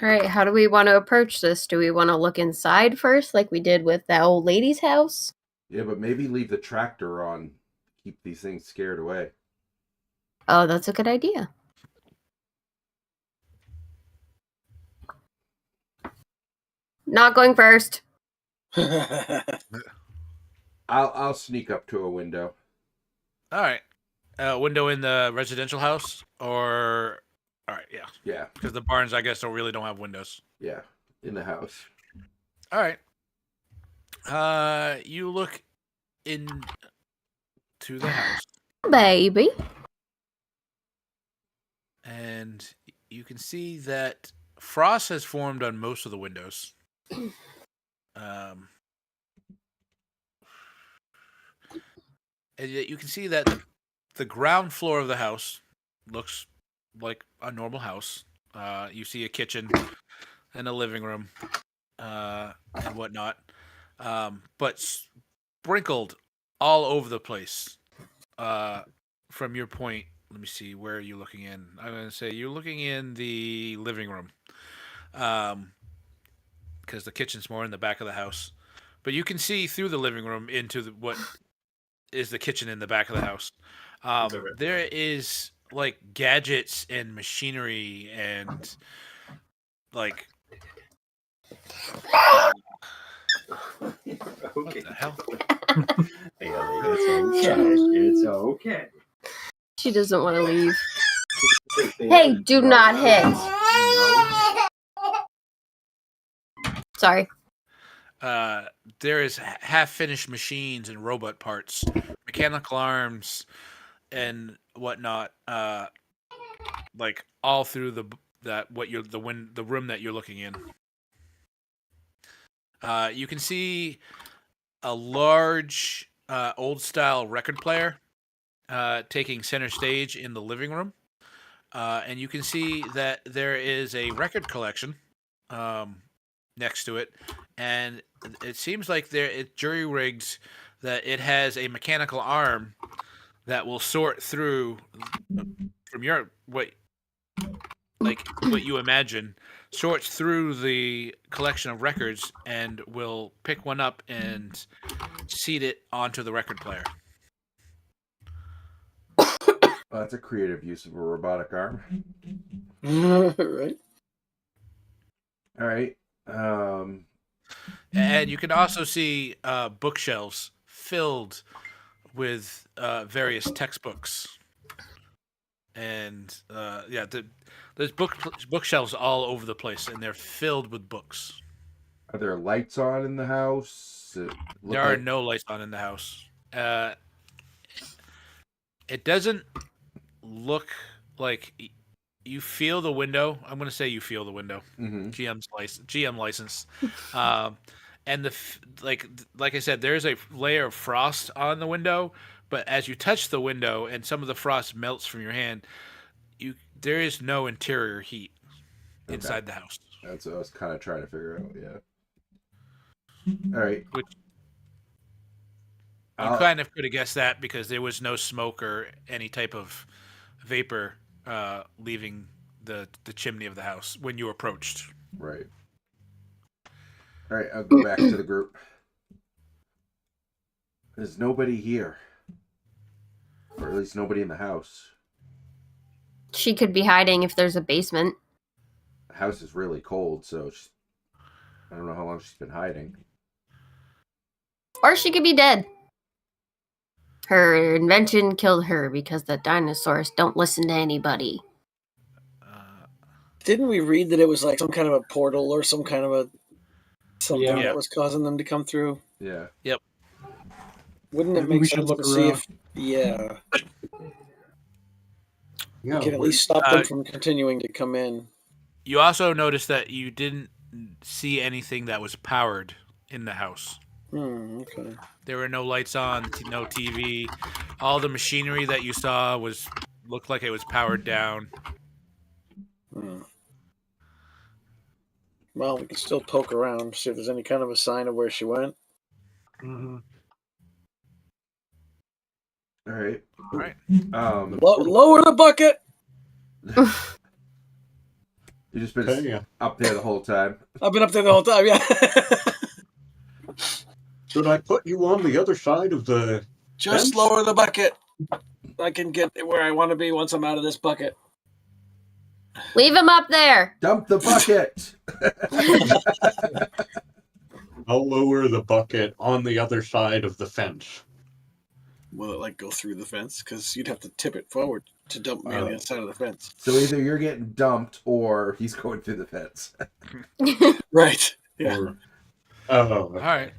All right, how do we want to approach this? Do we want to look inside first, like we did with that old lady's house? Yeah, but maybe leave the tractor on. Keep these things scared away. Oh, that's a good idea. Not going first. I'll sneak up to a window. All right. Window in the residential house, or all right, yeah, Yeah, because the barns, I guess, don't have windows. yeah, in the house. All right. You look into the house, Baby. and you can see that frost has formed on most of the windows. And yet you can see that the ground floor of the house looks like a normal house. You see a kitchen and a living room and whatnot, but sprinkled all over the place. From your point, let me see, where are you looking in? I'm going to say you're looking in the living room, because the kitchen's more in the back of the house. But you can see through the living room into what is the kitchen in the back of the house. There is like gadgets and machinery and like what the hell? It's okay. She doesn't want to leave. Hey, do not hit. Sorry. There is half-finished machines and robot parts, mechanical arms, and whatnot. Like all through the room that you're looking in. You can see a large old-style record player taking center stage in the living room, and you can see that there is a record collection next to it, and it seems like it's jury-rigged that it has a mechanical arm that will sort through from what you imagine, sorts through the collection of records and will pick one up and seat it onto the record player. Well, that's a creative use of a robotic arm. Right. All right. And you can also see bookshelves filled with various textbooks. And there's bookshelves all over the place, and they're filled with books. Are there lights on in the house? There are no lights on in the house. It doesn't look like you feel the window. I'm going to say you feel the window. Mm-hmm. GM license. And like I said, there's a layer of frost on the window, but as you touch the window and some of the frost melts from your hand, there is no interior heat inside the house. That's what I was kind of trying to figure out. Yeah. All right. Which you kind of could have guessed that because there was no smoke or any type of vapor leaving the chimney of the house when you approached. Right. All right, I'll go back to the group. There's nobody here. Or at least nobody in the house. She could be hiding if there's a basement. The house is really cold, so I don't know how long she's been hiding. Or she could be dead. Her invention killed her because the dinosaurs don't listen to anybody. Didn't we read that it was like some kind of a portal or some kind of a something Yeah. that was causing them to come through? Yeah. Wouldn't it Maybe make we should sense look to see around. if yeah, Yeah, we can at we're- least stop them from continuing to come in. You also noticed that you didn't see anything that was powered in the house. Okay. There were no lights on, no TV. All the machinery that you saw looked like it was powered down. Well, we can still poke around, see if there's any kind of a sign of where she went. Mm-hmm. All right. All right. Lower the bucket. You just been Okay, yeah. up there the whole time. I've been up there the whole time. Yeah. Should I put you on the other side of the Just bench? lower the bucket. I can get where I want to be once I'm out of this bucket. Leave him up there. Dump the bucket. I'll lower the bucket on the other side of the fence. Will it like go through the fence? Because you'd have to tip it forward to dump me on the other side of the fence. So either you're getting dumped or he's going through the fence. Right. Yeah. Or, All right.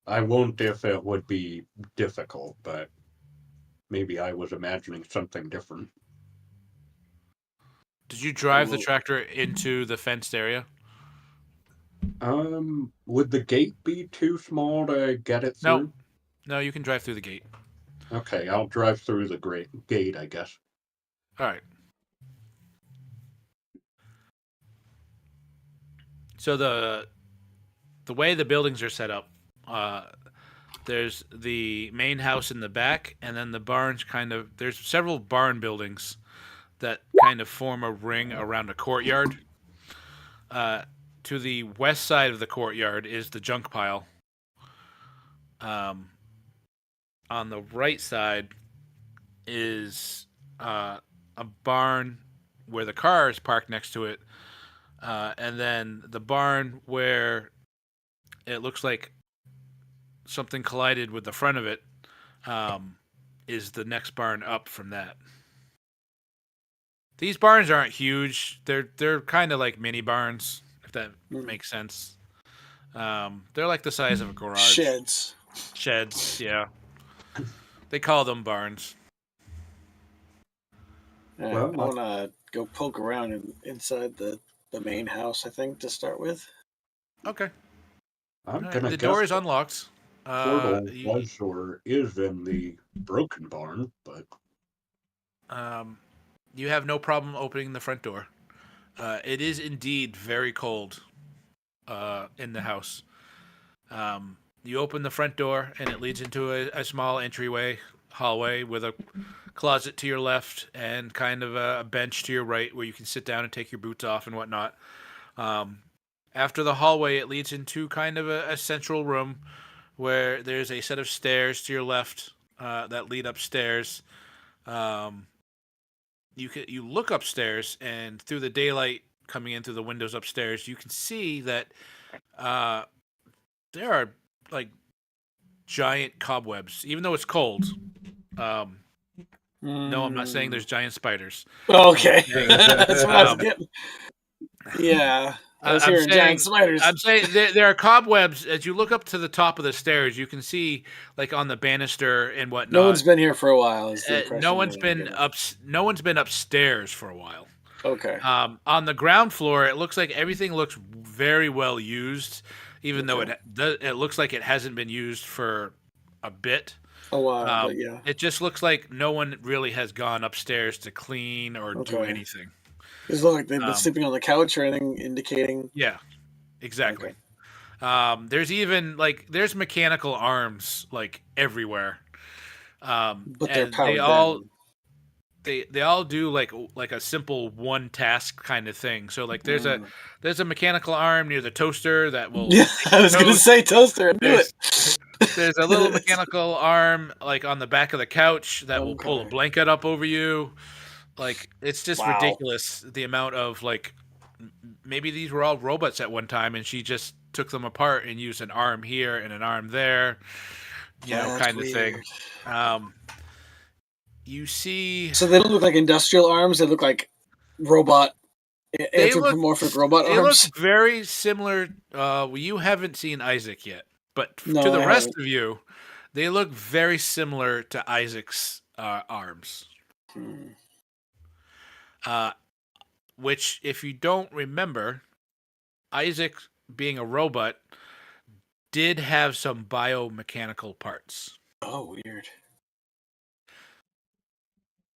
I won't if it would be difficult, but maybe I was imagining something different. Did you drive the tractor into the fenced area? Would the gate be too small to get it No. through? No, you can drive through the gate. Okay, I'll drive through the gate, I guess. All right. So the way the buildings are set up, there's the main house in the back, and then the barns there's several barn buildings that kind of form a ring around a courtyard. To the west side of the courtyard is the junk pile. On the right side is a barn where the car is parked next to it. And then the barn where it looks like something collided with the front of it is the next barn up from that. These barns aren't huge. They're kind of like mini barns, if that makes sense. They're like the size of a garage. Sheds, yeah. They call them barns. I want to go poke around inside the main house, I think, to start with. Okay. I'm Right. gonna The guess door is the unlocked. portal was or is in the broken barn, but You have no problem opening the front door. It is indeed very cold in the house. You open the front door, and it leads into a small hallway with a closet to your left and kind of a bench to your right where you can sit down and take your boots off and whatnot. After the hallway, it leads into kind of a central room where there's a set of stairs to your left that lead upstairs. You look upstairs, and through the daylight coming in through the windows upstairs, you can see that there are like giant cobwebs. Even though it's cold, no, I'm not saying there's giant spiders. Okay, that's what I was getting. Yeah, I was hearing saying, giant spiders. I'm saying there are cobwebs. As you look up to the top of the stairs, you can see, like on the banister and whatnot. No one's been here for a while. No one's been No one's been upstairs for a while. Okay. On the ground floor, it looks like everything looks very well used, even though it looks like it hasn't been used for a bit. A while, but yeah. It just looks like no one really has gone upstairs to clean or do anything. Does it look like they've been sleeping on the couch or anything indicating? Yeah, exactly. Okay. There's even there's mechanical arms like everywhere. But they're powered down. They all do like a simple one task kind of thing. So like there's a mechanical arm near the toaster that will. Yeah, I was gonna say toaster. I knew it. There's a little mechanical arm like on the back of the couch that will pull a blanket up over you. Like it's just ridiculous the amount of maybe these were all robots at one time and she just took them apart and used an arm here and an arm there. That's kind of thing. weird. You see, So they don't look like industrial arms. They look like robot, they look anthropomorphic robot they look arms. very similar. You haven't seen Isaac yet, but No, to the I rest haven't. of you, they look very similar to Isaac's arms. Hmm. Which, if you don't remember, Isaac, being a robot, did have some biomechanical parts. Oh, weird.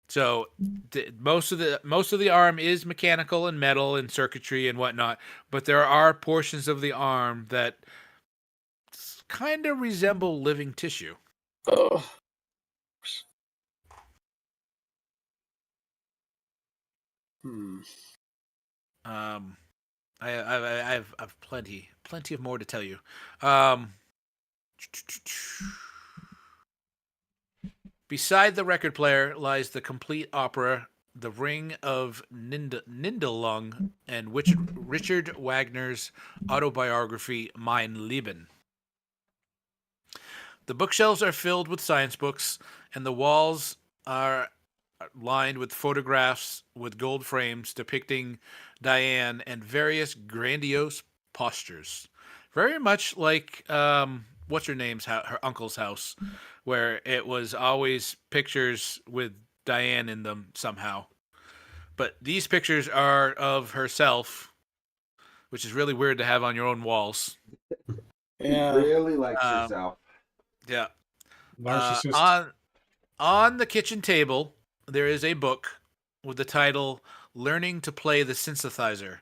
So most of the arm is mechanical and metal and circuitry and whatnot, but there are portions of the arm that kind of resemble living tissue. Oh. Hmm. I've plenty of more to tell you. Beside the record player lies the complete opera, The Ring of Nibelung, and Richard Wagner's autobiography, Mein Leben. The bookshelves are filled with science books, and the walls are lined with photographs with gold frames depicting Diane and various grandiose postures. Very much like what's her name's her uncle's house, where it was always pictures with Diane in them somehow. But these pictures are of herself, which is really weird to have on your own walls. Yeah. Really likes herself. Yeah. Narcissist. On the kitchen table, there is a book with the title Learning to Play the Synthesizer,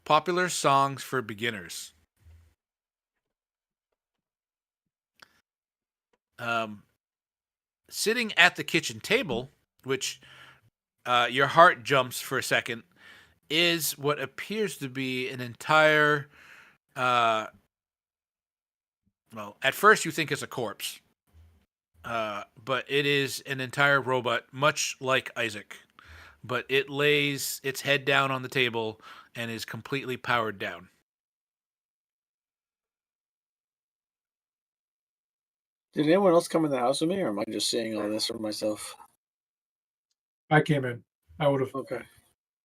Popular Songs for Beginners. Sitting at the kitchen table, which your heart jumps for a second, is what appears to be an entire... well, at first you think it's a corpse. But it is an entire robot, much like Isaac. But it lays its head down on the table and is completely powered down. Did anyone else come in the house with me, or am I just seeing all this for myself? I came in. I would have. Okay.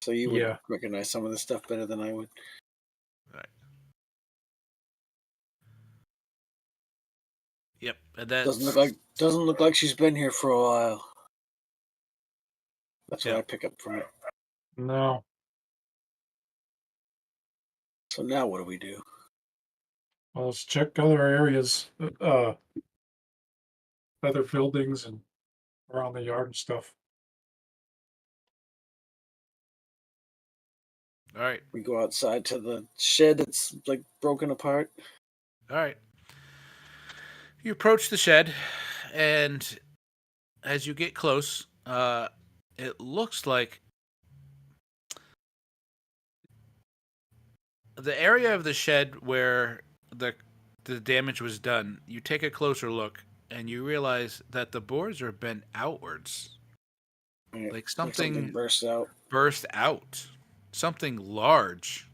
So you would Yeah. recognize some of this stuff better than I would. Right. Yep. And that Doesn't look like she's been here for a while. That's what Yeah. I pick up from it. No. So now what do we do? Well, let's check other areas, other buildings and around the yard and stuff. All right. We go outside to the shed that's like broken apart. All right. You approach the shed, and as you get close, it looks like the area of the shed where the damage was done. You take a closer look, and you realize that the boards are bent outwards, Right. like something bursts out. burst out, something large.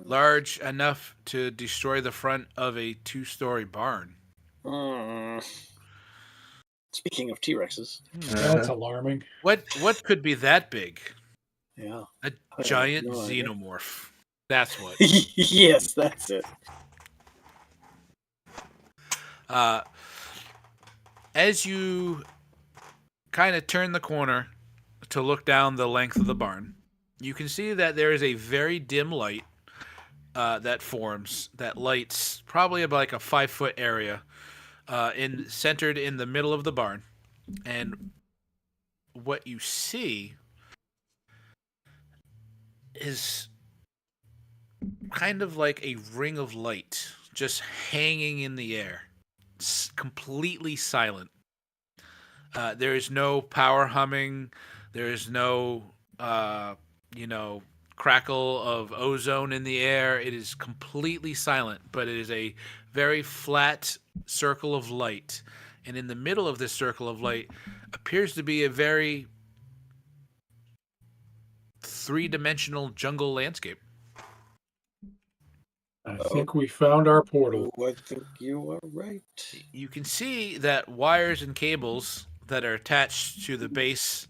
Large enough to destroy the front of a 2-story barn. Speaking of T-Rexes. That's alarming. What could be that big? Yeah. A have giant no idea. xenomorph. That's what. Yes, that's it. As you kind of turn the corner to look down the length of the barn, you can see that there is a very dim light that forms, that lights probably about like a 5-foot area centered in the middle of the barn. And what you see is kind of like a ring of light just hanging in the air. It's completely silent. There is no power humming. There is no, crackle of ozone in the air. It is completely silent, but it is a very flat circle of light. And in the middle of this circle of light appears to be a very 3-dimensional jungle landscape. I think we found our portal. Oh, I think you are right. You can see that wires and cables that are attached to the base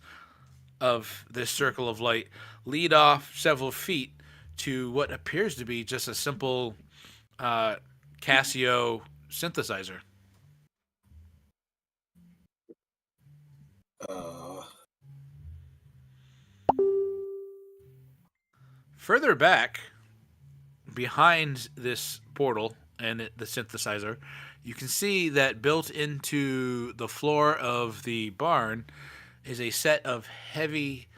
of this circle of light lead off several feet to what appears to be just a simple Casio synthesizer. Further back, behind this portal and the synthesizer, you can see that built into the floor of the barn is a set of heavy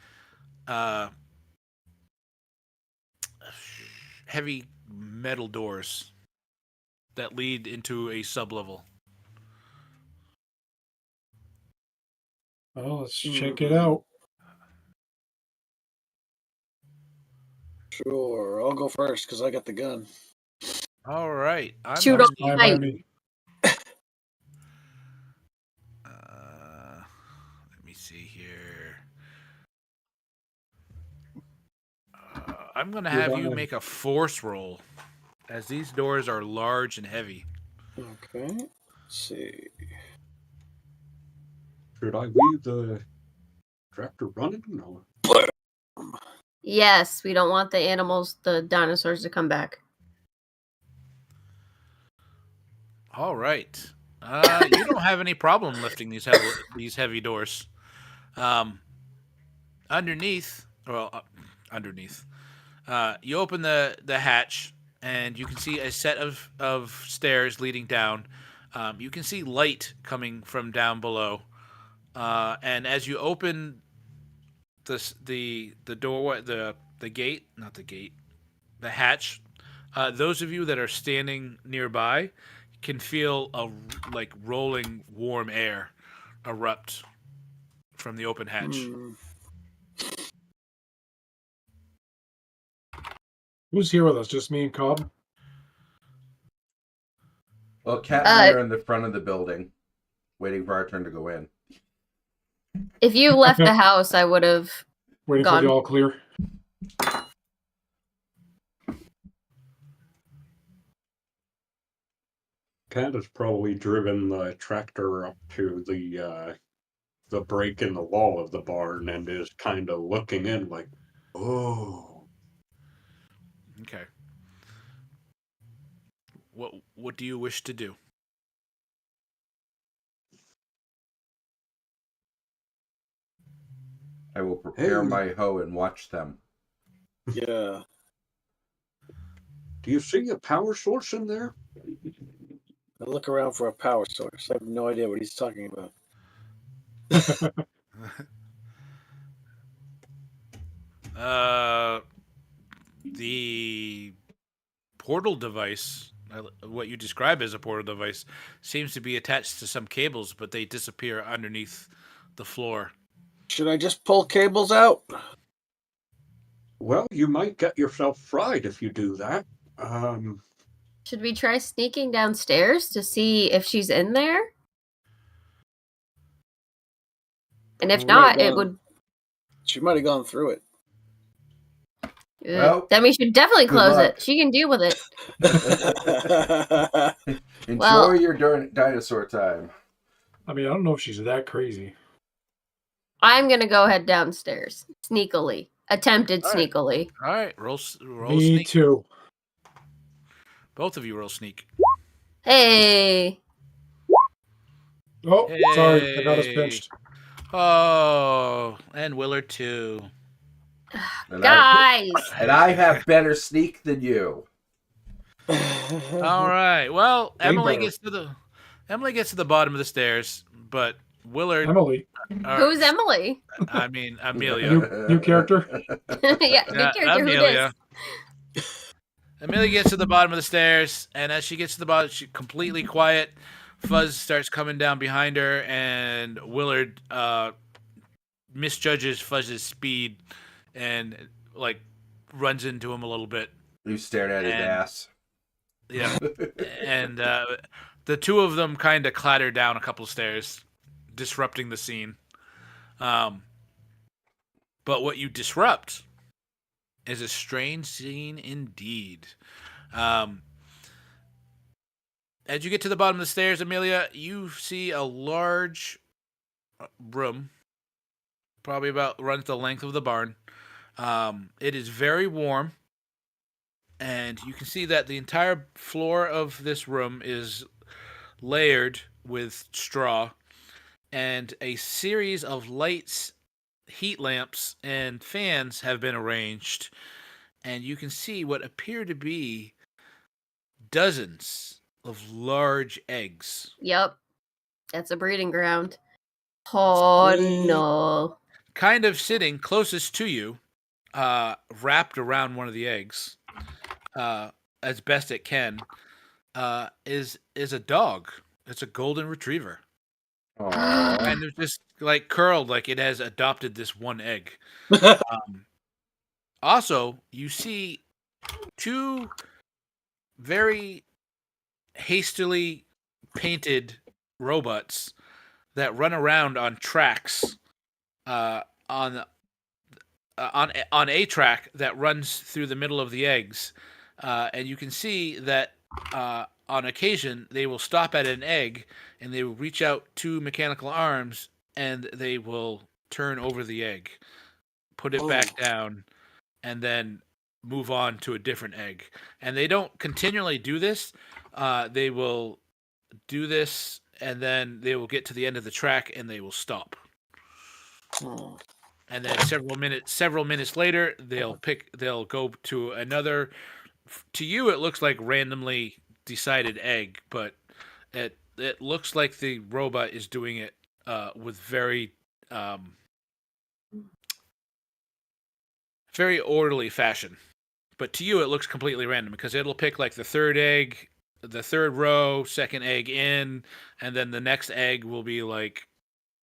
metal doors that lead into a sublevel. Well, let's check it out. Sure, I'll go first because I got the gun. All right, Shoot That's on fine by sight. me. Let me see here. I'm gonna have you make a force roll, as these doors are large and heavy. Okay. Let's see. Should I leave the tractor running? No. Yes, we don't want the dinosaurs to come back. All right. You don't have any problem lifting these heavy doors. Underneath, you open the hatch, and you can see a set of stairs leading down. You can see light coming from down below, and as you open the doorway, the gate, not the gate, the hatch. Those of you that are standing nearby can feel a rolling warm air erupt from the open hatch. Who's here with us? Just me and Cobb? Well, Cat and I are in the front of the building, waiting for our turn to go in. If you left the house, I would have Waiting gone. for the all clear. Cat has probably driven the tractor up to the break in the wall of the barn and is kind of looking in like, oh. Okay. What do you wish to do? I will prepare Hey. my hoe and watch them. Yeah. Do you see a power source in there? I look around for a power source. I have no idea what he's talking about. The portal device, what you describe as a portal device, seems to be attached to some cables, but they disappear underneath the floor. Should I just pull cables out? Well, you might get yourself fried if you do that. Should we try sneaking downstairs to see if she's in there? And if not, it would. She might have gone through it. Well, then we should definitely good close luck. it. She can deal with it. Enjoy Well- your dinosaur time. I mean, I don't know if she's that crazy. I'm gonna go head downstairs sneakily. Attempted All right. sneakily. All right, roll Me sneak. too. Both of you roll sneak. Hey. Oh, sorry. I got us Hey. pinched. Oh, and Willard too. And Guys. I have better sneak than you. All right. Well, Way Emily better. gets to the bottom of the stairs, but Willard. Emily, Who's Emily? I mean, Amelia. new character. Yeah, new character. Amelia. Who dis? Amelia gets to the bottom of the stairs, and as she gets to the bottom, she's completely quiet. Fuzz starts coming down behind her, and Willard misjudges Fuzz's speed and runs into him a little bit. You stared at his ass. Yeah, and the two of them kind of clatter down a couple stairs, disrupting the scene. But what you disrupt is a strange scene indeed. As you get to the bottom of the stairs, Amelia, you see a large room, probably about runs the length of the barn. It is very warm, and you can see that the entire floor of this room is layered with straw, and a series of lights, heat lamps, and fans have been arranged, and you can see what appear to be dozens of large eggs. Yep. That's a breeding ground. Oh, Sweet. no. Kind of sitting closest to you, wrapped around one of the eggs, as best it can, is a dog. It's a golden retriever. Aw. And it's just like curled, like it has adopted this one egg. Also, you see two very hastily painted robots that run around on tracks, on a track that runs through the middle of the eggs, and you can see that on occasion they will stop at an egg and they will reach out two mechanical arms and they will turn over the egg, put it back down, and then move on to a different egg. And they don't continually do this. They will do this and then they will get to the end of the track and they will stop. And then several minutes later, they'll go to another. To you, it looks like randomly decided egg, but it looks like the robot is doing it with very very orderly fashion. But to you, it looks completely random because it'll pick like the third egg, the third row, second egg in, and then the next egg will be like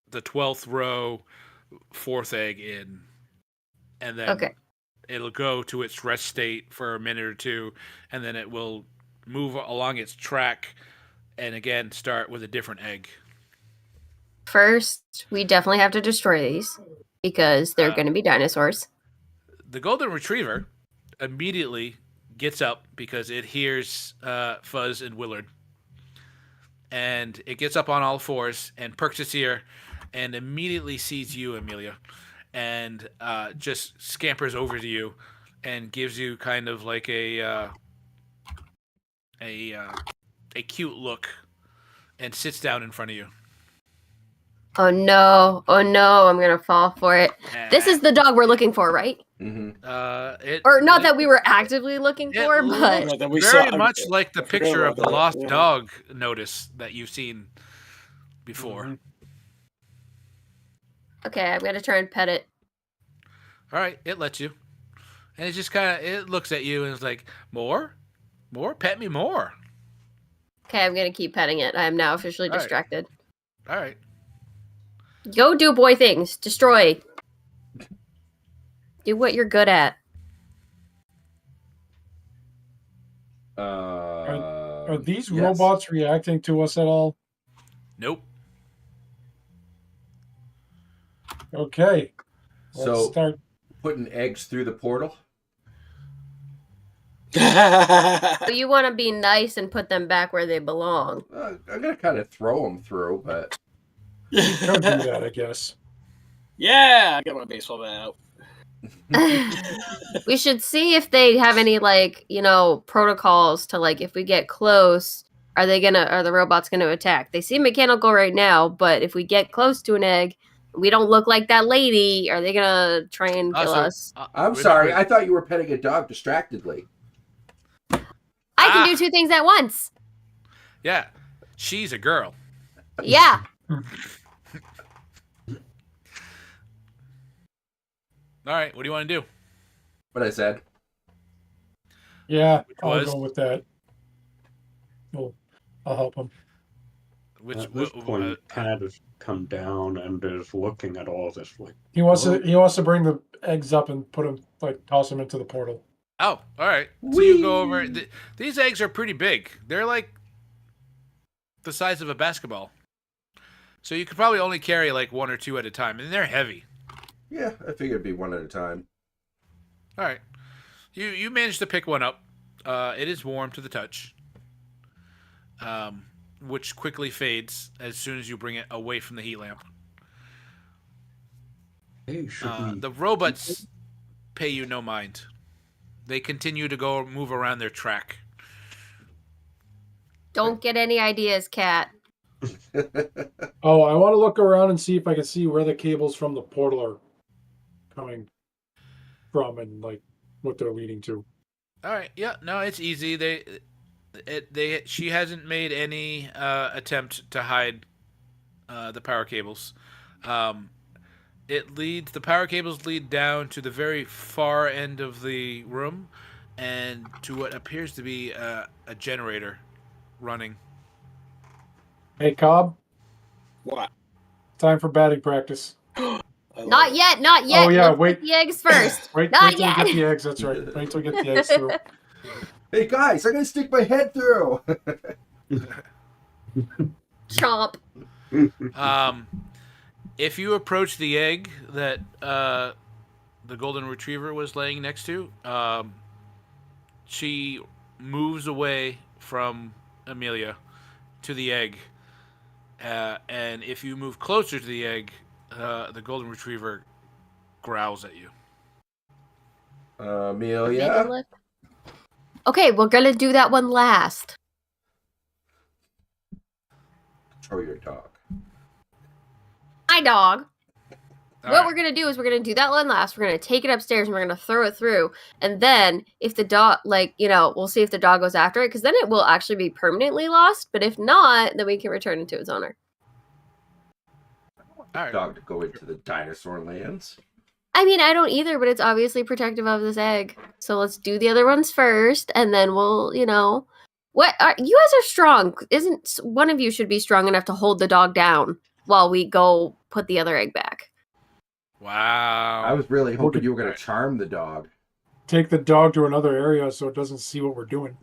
the 12th row, fourth egg in, and then it'll go to its rest state for a minute or two, and then it will move along its track and again start with a different egg. First, we definitely have to destroy these because they're going to be dinosaurs. The golden retriever immediately gets up because it hears Fuzz and Willard, and it gets up on all fours and perks its ear and immediately sees you, Amelia, and just scampers over to you and gives you kind of like a cute look and sits down in front of you. Oh no, I'm gonna fall for it. This is the dog we're looking for, right? Mm-hmm. That we were actively looking for, but very much like the picture of the lost dog notice that you've seen before. Mm-hmm. Okay, I'm gonna try and pet it. All right, it lets you, and it just it looks at you and it's like, more, pet me more. Okay, I'm gonna keep petting it. I am now officially distracted. All right. Go do boy things. Destroy. Do what you're good at. Are these robots reacting to us at all? Nope. Okay. Let's start putting eggs through the portal. So you want to be nice and put them back where they belong. I'm gonna kind of throw them through, but you can do that, I guess. Yeah, I got my baseball bat out. We should see if they have any protocols to if we get close, are the robots gonna attack? They seem mechanical right now, but if we get close to an egg, we don't look like that lady, are they gonna try and kill us? I'm sorry, I thought you were petting a dog distractedly. I can do two things at once. Yeah, she's a girl. Yeah. All right, what do you want to do? What I said. Yeah, I'll go with that. Well, I'll help him. At this point, Pat has come down and is looking at all this like he wants to bring the eggs up and put them toss them into the portal. Oh, all right. So you go over. These eggs are pretty big. They're like the size of a basketball. So you could probably only carry one or two at a time, and they're heavy. Yeah, I figured it'd be one at a time. All right. You managed to pick one up, It is warm to the touch, which quickly fades as soon as you bring it away from the heat lamp. Hey, should we? The robots pay you no mind. They continue to move around their track. Don't get any ideas, Cat. Oh, I want to look around and see if I can see where the cables from the portal are coming from and like what they're leading to. All right. Yeah. No, it's easy. She hasn't made any attempt to hide the power cables. The power cables lead down to the very far end of the room, and to what appears to be a generator running. Hey, Cobb, What? time for batting practice. Not yet. Oh, yeah, Let's wait. get the eggs first. Wait Not till you yet. get the eggs. That's right. Wait till you get the eggs through. Hey guys, I'm gonna stick my head through. Chomp. If you approach the egg that the golden retriever was laying next to, she moves away from Amelia to the egg. And if you move closer to the egg, the golden retriever growls at you. Make Amelia. a lip. Okay, we're gonna do that one last. Or your dog. My dog. All What right. we're gonna do is we're gonna do that one last. We're gonna take it upstairs and we're gonna throw it through. And then if the dog, we'll see if the dog goes after it, because then it will actually be permanently lost. But if not, then we can return it to its owner. All right. Dog to go into the dinosaur lands. I mean, I don't either, but it's obviously protective of this egg. So let's do the other ones first, and then we'll, you guys are strong. Isn't one of you should be strong enough to hold the dog down while we go put the other egg back? Wow. I was really hoping you were gonna charm the dog. Take the dog to another area so it doesn't see what we're doing.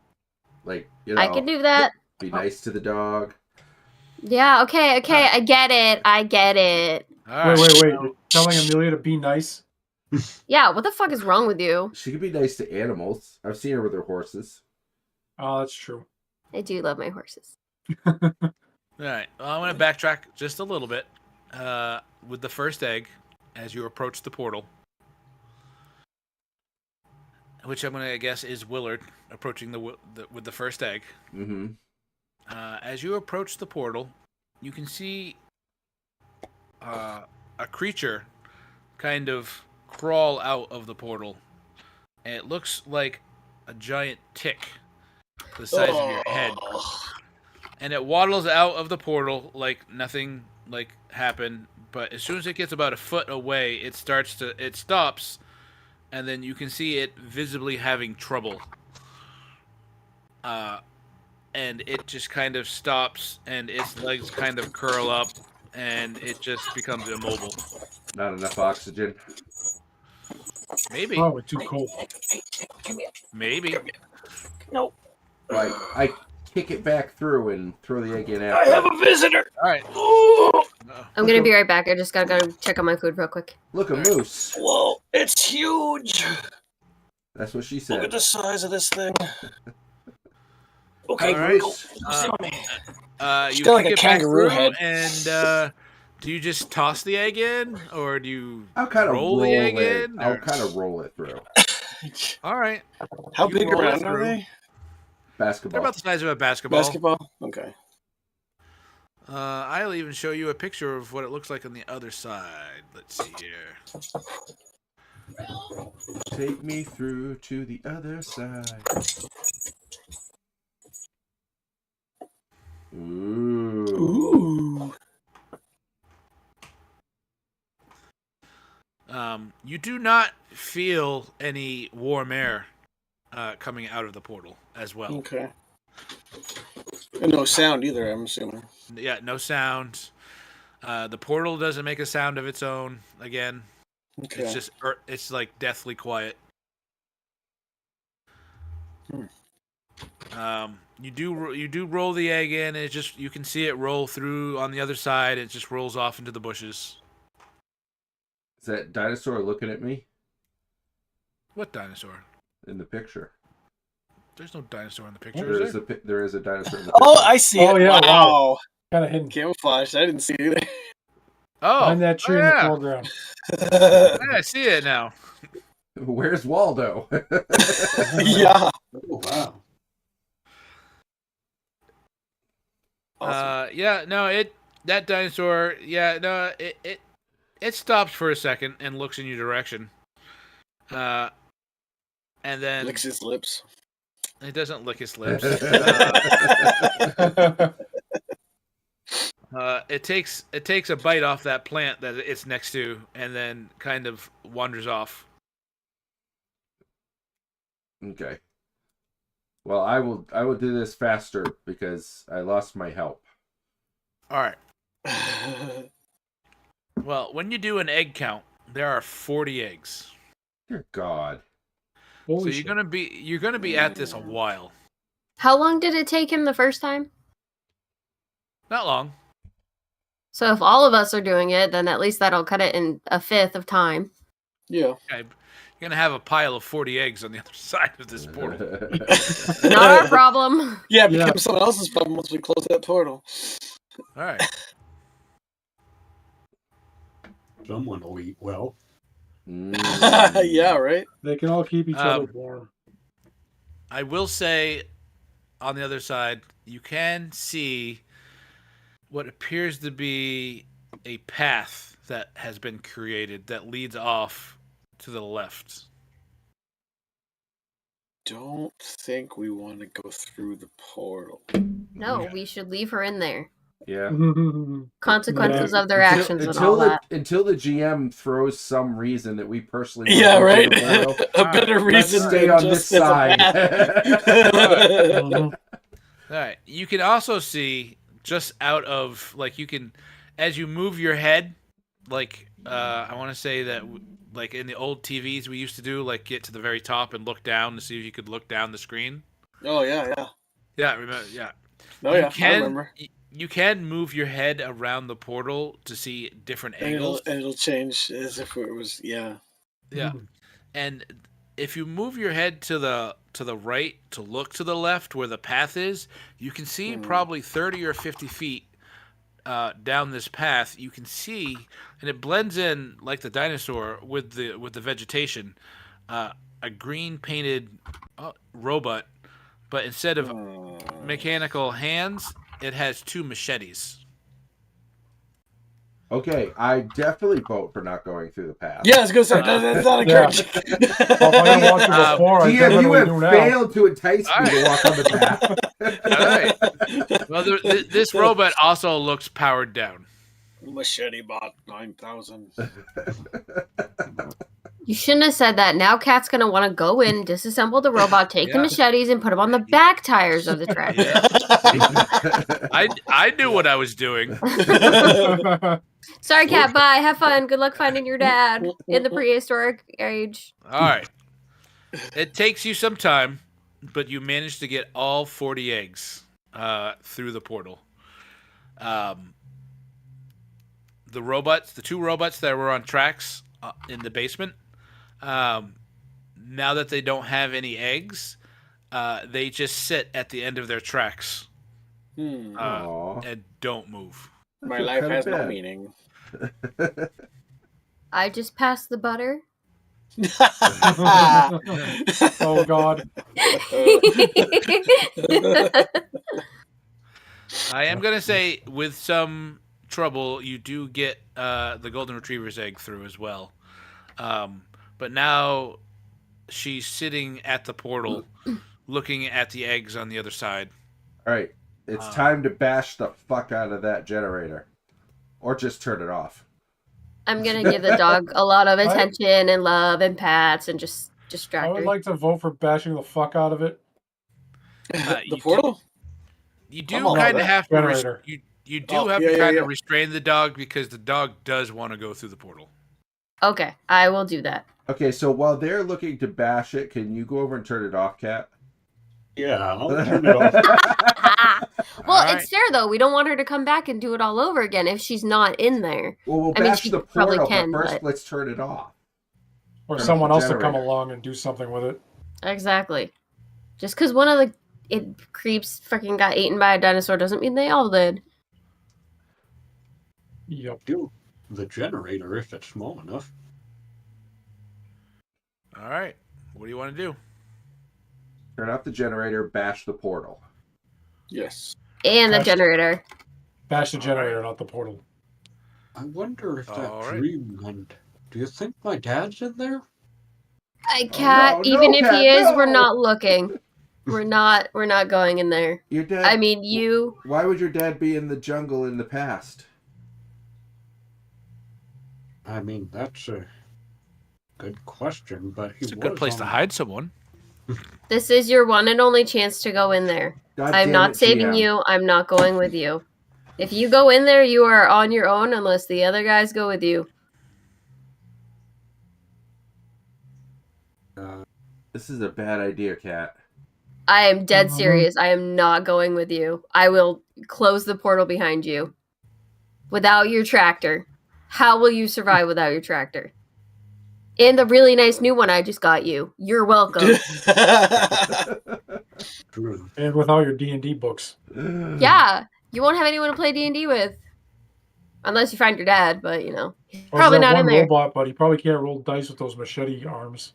Like, I can do that. Be nice to the dog. Yeah, okay, I get it. All right. Wait. You're telling Amelia to be nice? Yeah, what the fuck is wrong with you? She could be nice to animals. I've seen her with her horses. Oh, that's true. I do love my horses. All right. Well, I'm going to backtrack just a little bit with the first egg as you approach the portal, which I'm going to guess is Willard approaching with the first egg. Mm-hmm. As you approach the portal, you can see a creature kind of crawl out of the portal, and it looks like a giant tick the size of your head. And it waddles out of the portal like nothing happened, but as soon as it gets about a foot away, it stops, and then you can see it visibly having trouble. And it just kind of stops, and its legs kind of curl up, and it just becomes immobile. Not enough oxygen. Maybe. Oh, we're too cold. Maybe. Nope. Right. I kick it back through and throw the egg in I after. have a visitor. All right. I'm gonna be right back. I just gotta go check on my food real quick. Look, a moose. Whoa, it's huge. That's what she Look said. at the size of this thing. Okay, All right. Google. Sit on me. You got like kick a it back kangaroo through, head. and do you just toss the egg in, or do you I'll kind of roll the egg in? I'll or- kind of roll it through. All right. How You big roll it around are through. they? They're Basketball. about the size of a basketball. Basketball? Okay. I'll even show you a picture of what it looks like on the other side. Let's see here. Take me through to the other side. Ooh. Ooh. You do not feel any warm air coming out of the portal as well. Okay. And no sound either, I'm assuming. Yeah, no sound. The portal doesn't make a sound of its own. Again, Okay. it's like deathly quiet. You do roll the egg in, and you can see it roll through on the other side. It just rolls off into the bushes. Is that dinosaur looking at me What dinosaur? in the picture? There's no dinosaur in the picture. There is a dinosaur in the Oh, picture. I see it. Oh, yeah, Wow. Kind of hidden Camouflage. I didn't see it either. Oh, behind that tree in the yeah. foreground. Yeah, I see it now. Where's Waldo? Yeah. Oh, wow. Awesome. Yeah, no, that dinosaur, it stops for a second and looks in your direction. And then Licks his lips. it doesn't lick its lips. It takes a bite off that plant that it's next to, and then kind of wanders off. Okay. Well, I will do this faster because I lost my help. All right. Well, when you do an egg count, there are 40 eggs. Dear God. Holy So shit. you're gonna be at this a while. How long did it take him the first time? Not long. So if all of us are doing it, then at least that'll cut it in a fifth of time. Yeah. Okay, you're gonna have a pile of 40 eggs on the other side of this portal. Not our problem. Yeah, it becomes someone else's problem once we close that portal. All right. Someone will eat well. Yeah, right? They can all keep each other warm. I will say, on the other side, you can see what appears to be a path that has been created that leads off to the left. Don't think we want to go through the portal. No, we should leave her in there. Yeah. Consequences of their actions and all that. Until the GM throws some reason that we personally want Yeah, to right? go to the portal, A better let's reason stay than on this just as a side. path. All right. You can also see just out of you can, as you move your head, I want to say that like in the old TVs we used to do, get to the very top and look down to see if you could look down the screen. Oh, yeah. Yeah, remember? Yeah. Oh, yeah, I remember. You can move your head around the portal to see different angles. And it'll change as if it was, Yeah. And if you move your head to the right to look to the left where the path is, you can see probably 30 or 50 feet down this path. You can see, and it blends in like the dinosaur with the vegetation, a green painted robot, but instead of mechanical hands, it has 2 machetes. Okay, I definitely vote for not going through the path. Yeah, I was going to say, that's not encouraging. Well, if I didn't watch it before, I DM, you definitely have do now. failed to entice me to walk on the path. All right. Well, this robot also looks powered down. Machete bot 9,000. You shouldn't have said that. Now Kat's going to want to go in, disassemble the robot, take the machetes, and put them on the back tires of the tractor. Yeah. I knew what I was doing. Sorry, Kat. Bye. Have fun. Good luck finding your dad in the prehistoric age. All right. It takes you some time, but you manage to get all 40 eggs through the portal. The 2 robots that were on tracks in the basement, now that they don't have any eggs, they just sit at the end of their tracks and don't move. My life has no meaning. I just passed the butter. Oh, God. I am going to say, with some trouble, you do get the golden retriever's egg through as well. But now she's sitting at the portal looking at the eggs on the other side. All right, it's time to bash the fuck out of that generator. Or just turn it off. I'm going to give the dog a lot of attention and love and pats and just distract her. I would like to vote for bashing the fuck out of it. The portal? You do kind of have to you do have to kind of restrain the dog because the dog does want to go through the portal. Okay, I will do that. Okay, so while they're looking to bash it, can you go over and turn it off, Kat? Yeah, I'll turn it off. Well, it's fair though. We don't want her to come back and do it all over again if she's not in there. Well, we'll bash the portal, but first let's turn it off. Or someone else to come along and do something with it. Exactly. Just because one of the creeps freaking got eaten by a dinosaur doesn't mean they all did. Yep. Do the generator if it's small enough. All right. What do you want to do? Turn off the generator, bash the portal. Yes. And the Bash- generator. Bash the generator, not the portal. I wonder if that All right. dream went. Do you think my dad's in there? Cat, no, even no, if Cat, he is, we're no! not looking. We're not going in there. Your dad. I mean, you. Why would your dad be in the jungle in the past? I mean, that's a good question, but he It's a was good place to on- hide someone. This is your one and only chance to go in there. God I'm damn not it, saving GM. you. I'm not going with you. If you go in there, you are on your own unless the other guys go with you. This is a bad idea, Cat. I am dead Mhm. serious. I am not going with you. I will close the portal behind you. Without your tractor. How will you survive without your tractor? And the really nice new one I just got you. You're welcome. True. And with all your D&D books. Yeah. You won't have anyone to play D&D with. Unless you find your dad, but you know. Well, Probably there's that not in one there. robot, but he probably can't roll dice with those machete arms.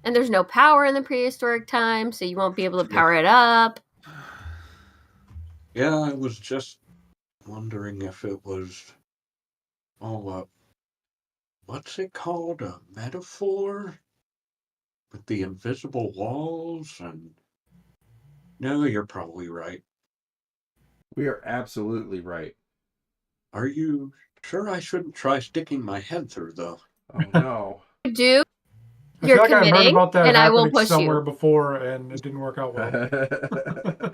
And there's no power in the prehistoric time, so you won't be able to power it up. Yeah, I was just wondering if it was. What's it called? A metaphor? With the invisible walls and. No, you're probably right. We are absolutely right. Are you sure I shouldn't try sticking my head through, though? Oh no. You do. I You're feel like I've heard committing, about that and I will happening push somewhere you. before, and it didn't work out well.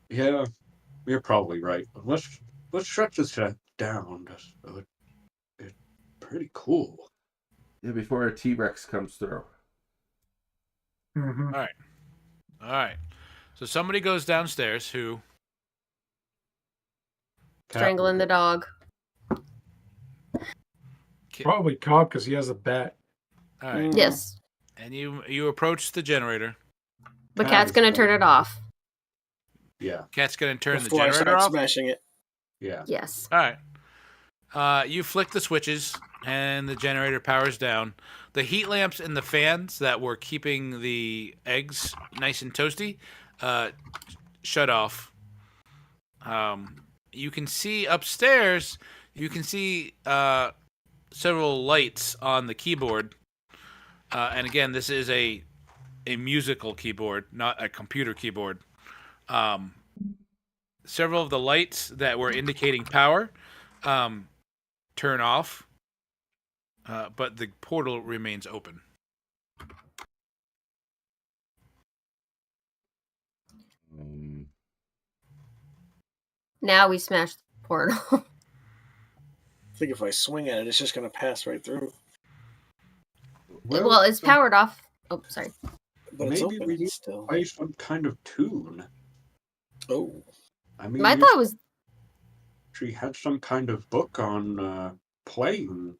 Yeah, you're probably right. Let's shut this down. It's pretty cool. Yeah, before a T-Rex comes through. Mhm. All right. So somebody goes downstairs who. Strangling the dog. Probably Cobb because he has a bat. All right. Yes. And you approach the generator. But Cat's gonna turn it off. Yeah, Cat's gonna turn Before the I generator start off. smashing it. yeah. Yes. All right. You flick the switches, and the generator powers down. The heat lamps and the fans that were keeping the eggs nice and toasty shut off. You can see upstairs. You can see several lights on the keyboard. And again, this is a musical keyboard, not a computer keyboard. Several of the lights that were indicating power turn off, but the portal remains open. Now we smash the portal. I think if I swing at it, it's just going to pass right through. Well, it's powered off. Oh, sorry. But it's Maybe open we need still. to play some kind of tune. Oh. I mean, My you thought was she had some kind of book on playing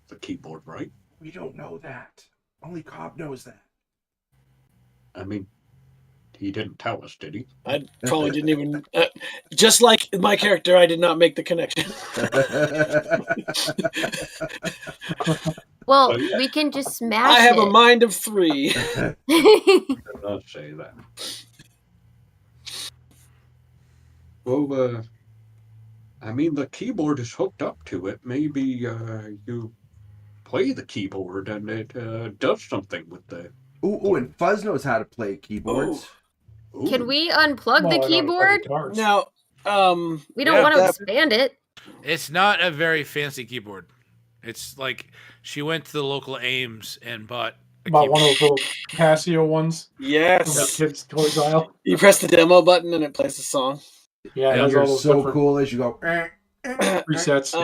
the keyboard, right? We don't know that. Only Cobb knows that. I mean, he didn't tell us, did he? I probably didn't even. Just like my character, I did not make the connection. well, we can just smash I have it. a mind of 3. Did not say that. Well, I mean, the keyboard is hooked up to it. Maybe you play the keyboard and it does something with the. Ooh, and Fuzz knows how to play keyboards. Ooh. Can we unplug Well, I the know how to play keyboard? guitars. Now, We don't Yeah. want to That- expand it. It's not a very fancy keyboard. It's like she went to the local Ames and bought a About one of those keyboard. little Casio ones from the yes. kids' toys aisle. You press the demo button and it plays the song. Yeah, it And has you're all those so different cool as you go. presets.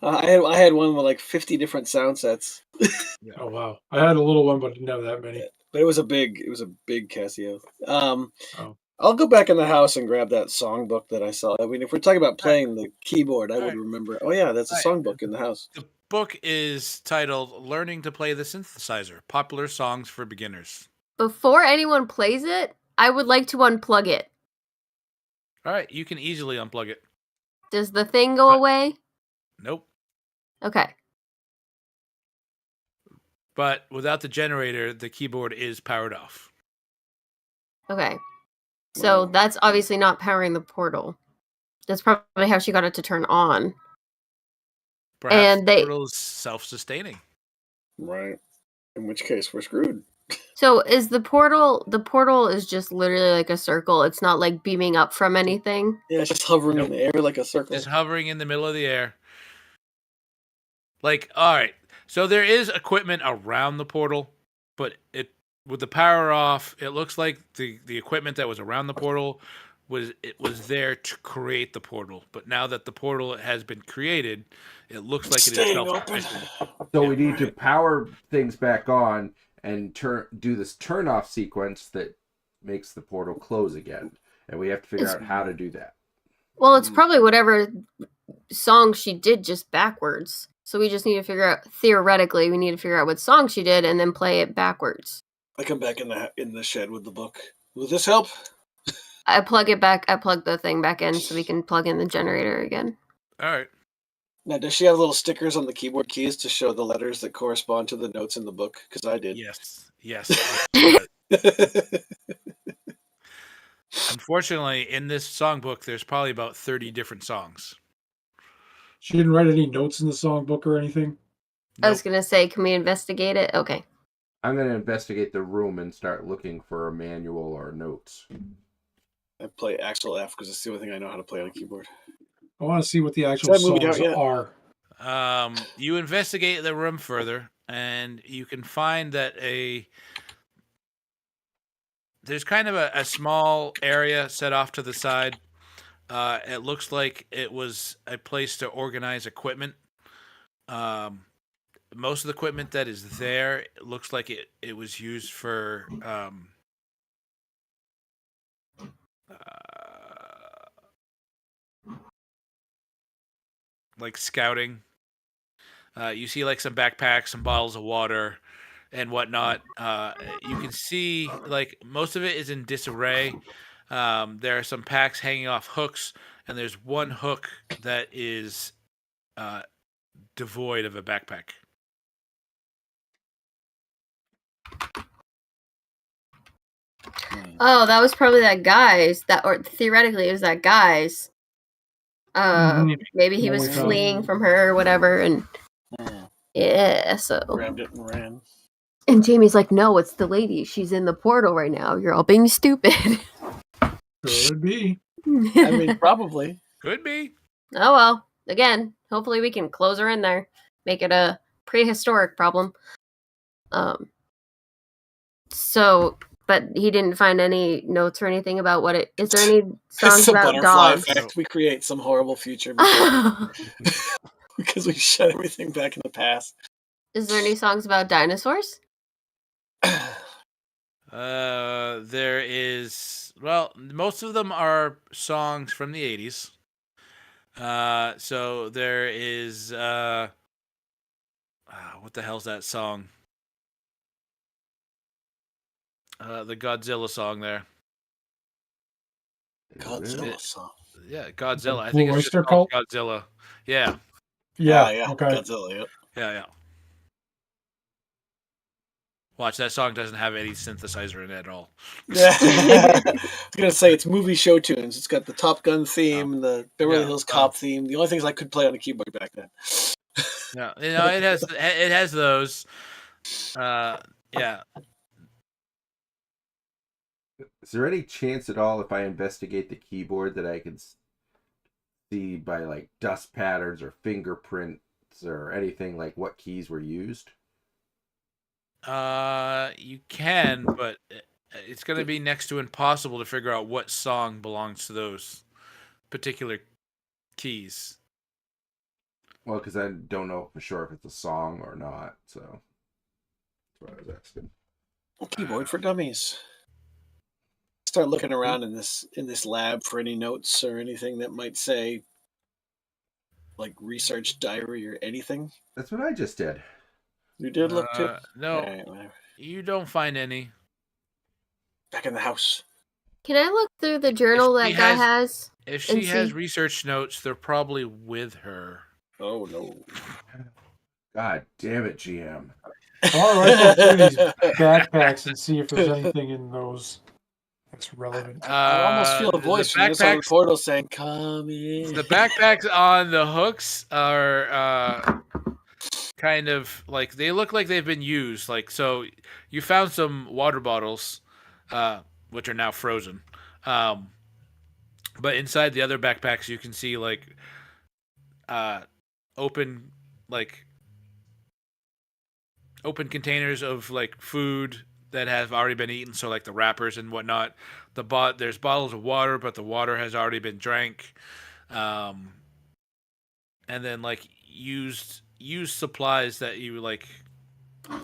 I had one with like 50 different sound sets, Oh wow, I had a little one, but didn't have that many. but it was a big Casio. Oh. I'll go back in the house and grab that songbook that I saw. I mean, if we're talking about playing the keyboard, I would Alright. remember. Oh yeah, that's a Alright. songbook in the house. book is titled "Learning to Play the Synthesizer: Popular Songs for Beginners." Before anyone plays it, I would like to unplug it. All right, you can easily unplug it. Does the thing go away? Nope. Okay. But without the generator, the keyboard is powered off. Okay. So that's obviously not powering the portal. That's probably how she got it to turn on. Perhaps And the portal is self-sustaining. Right. In which case, we're screwed. So is the portal is just literally like a circle. It's not like beaming up from anything. Yeah, it's just hovering Nope. in the air like a circle. Just hovering in the middle of the air. Like, all right. So there is equipment around the portal, but with the power off, it looks like the equipment that was around the portal was there to create the portal. But now that the portal has been created, it looks like it is Staying self-sufficient. So we need to power things back on and do this turn off sequence that makes the portal close again. And we have to figure out how to do that. Well, it's probably whatever song she did just backwards. So we just need to figure out, theoretically, we need to figure out what song she did and then play it backwards. I come back in the shed with the book. Will this help? I plug the thing back in so we can plug in the generator again. All right. Now, does she have little stickers on the keyboard keys to show the letters that correspond to the notes in the book? Because I did. Yes. Unfortunately, in this songbook, there's probably about 30 different songs. She didn't write any notes in the songbook or anything? I was going to say, can we investigate it? Okay. I'm going to investigate the room and start looking for a manual or notes. I play Axel F because it's the only thing I know how to play on a keyboard. I want to see what the actual songs are. You investigate the room further, and you can find that there's kind of a small area set off to the side. It looks like it was a place to organize equipment. Most of the equipment that is there, it looks like it was used for like scouting. You see like some backpacks, some bottles of water, and whatnot. You can see like most of it is in disarray. There are some packs hanging off hooks, and there's one hook that is devoid of a backpack. Oh, that was probably that guy's. Or theoretically, it was that guy's. Maybe he was fleeing from her or whatever, and yeah, so grabbed it and ran. And Jamie's like, "No, it's the lady. She's in the portal right now. You're all being stupid." Could be. I mean, probably. Could be. Oh well. Again, hopefully we can close her in there, make it a prehistoric problem. So, but he didn't find any notes or anything about what it. Is there any songs about dogs? Effect. We create some horrible future because we shut everything back in the past. Is there any songs about dinosaurs? There is. Well, most of them are songs from the 80s. So there is. What the hell's that song? The Godzilla song there. Godzilla song. Yeah, Godzilla. I think it's just called Godzilla. Yeah. Yeah. Okay. Godzilla. Yep. Yeah. Watch, that song doesn't have any synthesizer in it at all. Yeah. I was gonna say it's movie show tunes. It's got the Top Gun theme, the Beverly Hills Cop theme. The only things I could play on a keyboard back then. Yeah, it has those. Yeah. Is there any chance at all, if I investigate the keyboard, that I can see by like dust patterns or fingerprints or anything like what keys were used? You can, but it's going to be next to impossible to figure out what song belongs to those particular keys. Well, because I don't know for sure if it's a song or not, so that's what I was asking. Keyboard for dummies. Start looking around in this lab for any notes or anything that might say like research diary or anything? That's what I just did. You did look too. No, Alright, whatever. you don't find any. Back in the house. Can I look through the journal If that she guy has- has? If And she has see. research notes, they're probably with her. Oh no. God damn it, GM. I want to rifle through these backpacks and see if there's anything in those that's relevant. I almost feel a The voice from inside the backpacks, portal saying, "Come in." the backpacks on the hooks are kind of like they look like they've been used. Like so, you found some water bottles, which are now frozen. But inside the other backpacks, you can see like open like open containers of like food that have already been eaten, so like the wrappers and whatnot. There's bottles of water, but the water has already been drank. And then like used supplies that you like. I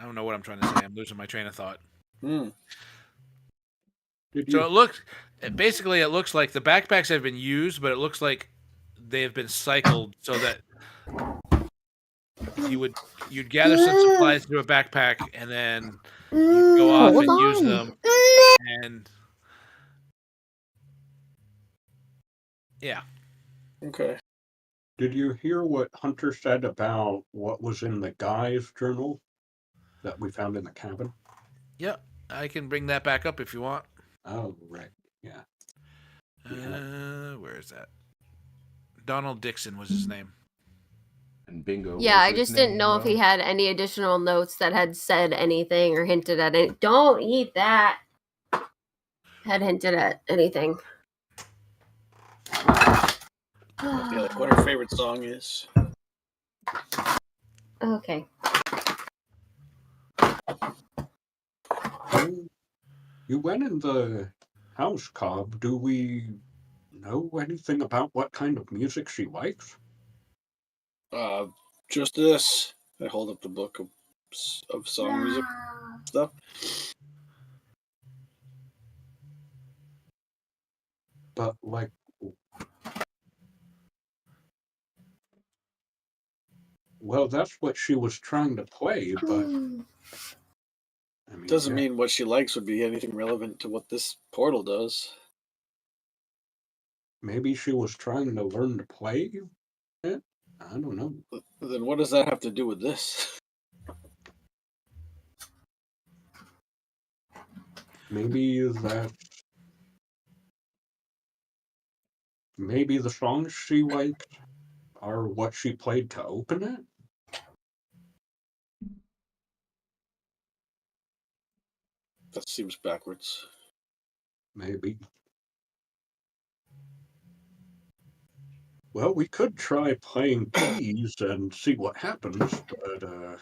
don't know what I'm trying to say. I'm losing my train of thought. Hmm. So it looks like the backpacks have been used, but it looks like they have been cycled so that you'd gather some supplies into a backpack and then you'd go off Hold and use on. them. And yeah. Okay. Did you hear what Hunter said about what was in the guy's journal that we found in the cabin? Yeah, I can bring that back up if you want. Oh, right. Yeah. Where is that? Donald Dixon was his name. And Bingo. Yeah, was I his just didn't name, know if he had any additional notes that had said anything or hinted at it. Don't eat that. Had hinted at anything. Yeah, like what her favorite song is. Okay. You went in the house, Cobb. Do we know anything about what kind of music she likes? Just this. I hold up the book of song music stuff. But, like, well, that's what she was trying to play, but I mean, Doesn't yeah, mean what she likes would be anything relevant to what this portal does. maybe she was trying to learn to play it. I don't know. Then what does that have to do with this? Maybe the songs she liked are what she played to open it. That seems backwards. Maybe. Well, we could try playing keys and see what happens, but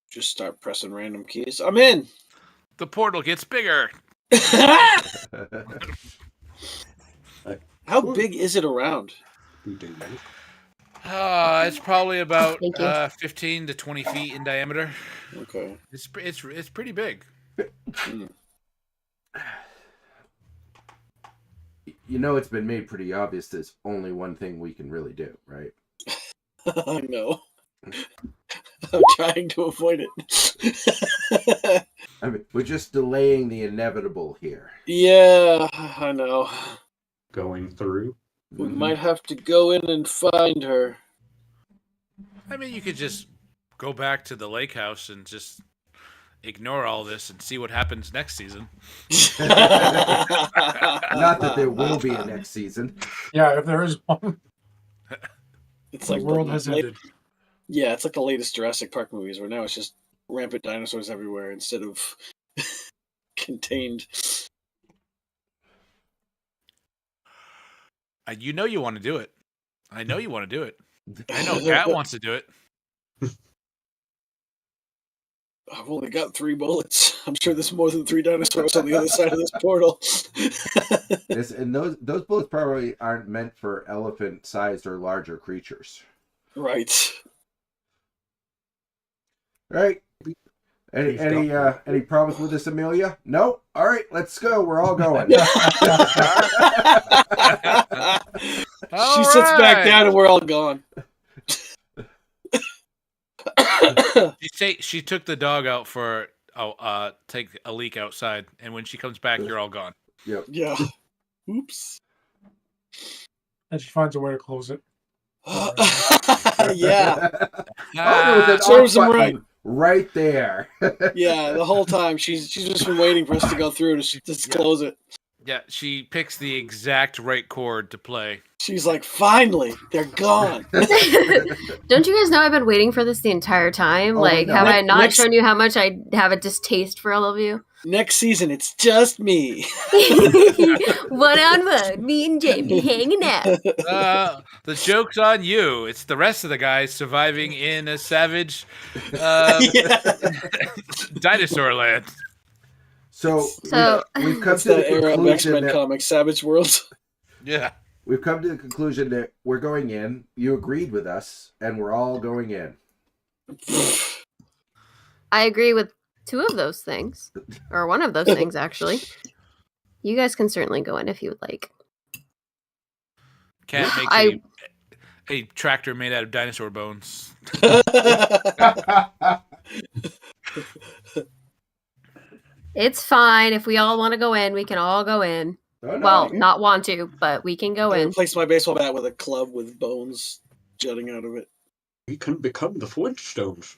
Just start pressing random keys. I'm in. The portal gets bigger. How big is it around? we do. It's probably about Thank you. 15 to 20 feet in diameter. Okay. It's pretty big. You know, it's been made pretty obvious there's only one thing we can really do, right? I know. I'm trying to avoid it. I mean, we're just delaying the inevitable here. Yeah, I know. Going through. We might have to go in and find her. I mean, you could just go back to the lake house and just ignore all this and see what happens next season. Not that there will be a next season. Yeah, if there is one, It's the like world has ended. Yeah, it's like the latest Jurassic Park movies where now it's just rampant dinosaurs everywhere instead of contained. You know you want to do it. I know you want to do it. I know Kat wants to do it. I've only got 3 bullets. I'm sure there's more than 3 dinosaurs on the other side of this portal. Those bullets probably aren't meant for elephant-sized or larger creatures. Right. Right. Any problems with this, Amelia? No? All right, let's go. We're all going. She All sits back right. down and we're all gone. She took the dog out for take a leak outside, and when she comes back, you're all gone. Yep. Yeah. Oops. And she finds a way to close it. Yeah. Oh, there was an Serves off him button right there. Yeah, the whole time she's just been waiting for us to go through to just close it. Yeah, she picks the exact right chord to play. She's like, finally, they're gone. Don't you guys know I've been waiting for this the entire time? Oh, like, I know. have I not Next- shown you how much I have a distaste for all of you? Next season, it's just me. One on one, me and Jamie hanging out. The joke's on you. It's the rest of the guys surviving in a savage Yeah. dinosaur land. So we've come It's to the that era of conclusion X-Men that comics, Savage Worlds. Yeah. we've come to the conclusion that we're going in. You agreed with us, and we're all going in. I agree with two of those things, or one of those things, actually. You guys can certainly go in if you would like. Can't make I- a tractor made out of dinosaur bones. It's fine. If we all want to go in, we can all go in. Oh, no. Well, not want to, but we can go I in. replaced my baseball bat with a club with bones jutting out of it. We can become the Flintstones.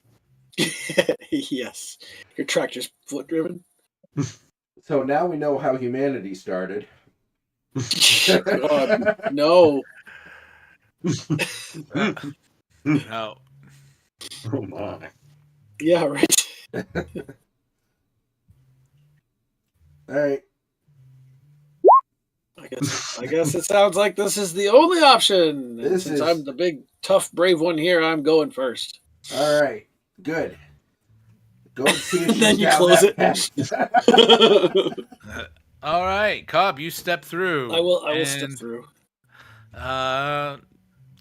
Yes. Your tractor's foot driven. So now we know how humanity started. God, no. No. Oh my. Yeah, right. All right. I guess it sounds like this is the only option. And This since is- I'm the big, tough, brave one here, I'm going first. All right. Good. Go and see if Then she's you down close that it. path. All right, Cobb, you step through. I will step and, through.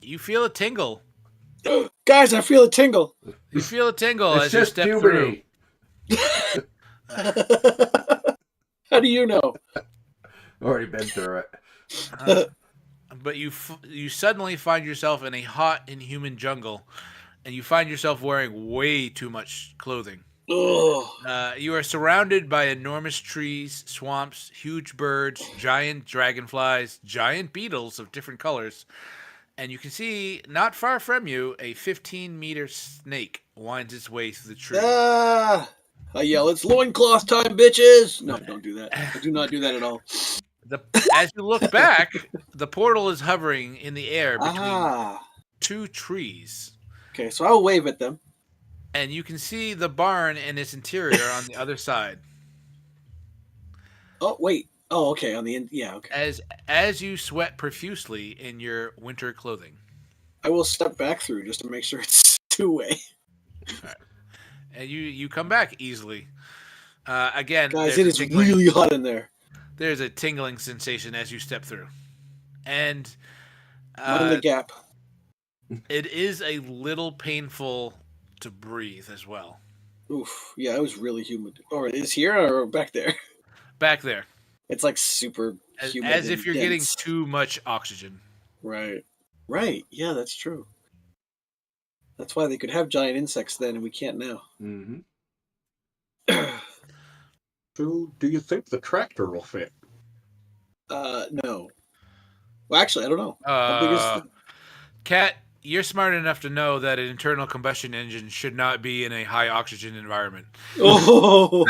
You feel a tingle. Guys, I feel a tingle. You feel a tingle It's as you just step through. puberty. How do you know? Already been through it. But you suddenly find yourself in a hot, inhuman jungle, and you find yourself wearing way too much clothing. Ugh. You are surrounded by enormous trees, swamps, huge birds, giant dragonflies, giant beetles of different colors, and you can see, not far from you, a 15-meter snake winds its way through the tree. Ah! I yell, it's loincloth time, bitches! No, don't do that. I do not do that at all. As you look back, the portal is hovering in the air between two trees. Okay, so I'll wave at them. And you can see the barn and its interior on the other side. Oh, wait. Oh, okay, on the end. Yeah, okay. As you sweat profusely in your winter clothing. I will step back through just to make sure it's two-way. Right. And you come back easily. Again, Guys, there's it a is tingling- really hot in there. There's a tingling sensation as you step through. And Mind the gap. it is a little painful to breathe as well. Oof. Yeah, it was really humid. Or it is here or back there? Back there. It's like super humid. As if and you're dense. getting too much oxygen. Right. Right. Yeah, that's true. That's why they could have giant insects then and we can't now. Mm-hmm. So, do you think the tractor will fit? No. Well, actually, I don't know. How big is the... Kat, you're smart enough to know that an internal combustion engine should not be in a high oxygen environment. Oh!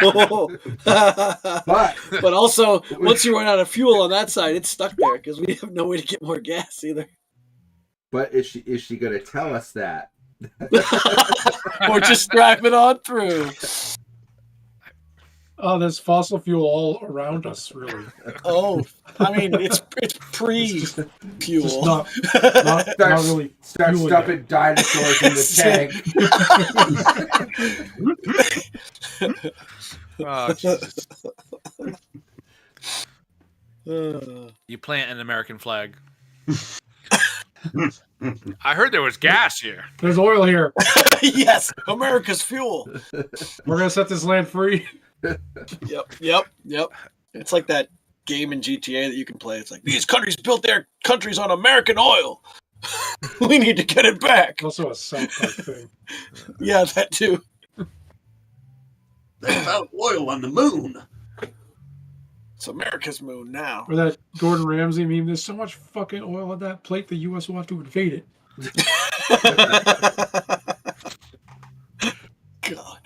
But also, once you run out of fuel on that side, it's stuck there because we have no way to get more gas either. But is she going to tell us that? Or just drive it on through. Oh, there's fossil fuel all around us, really. Oh, I mean, it's pre-fuel. Just not really. Start fueling stuffing it. dinosaurs in the tank. Oh, Jesus. Uh, You plant an American flag. I heard there was gas here. There's oil here. Yes, America's fuel. We're gonna set this land free. Yep. It's like that game in GTA that you can play. It's like, these countries built their countries on American oil. We need to get it back. Also a South Park thing. Yeah, that too. They found oil on the moon. It's America's moon now. Or that Gordon Ramsay meme. There's so much fucking oil on that plate, the U.S. will have to invade it. God.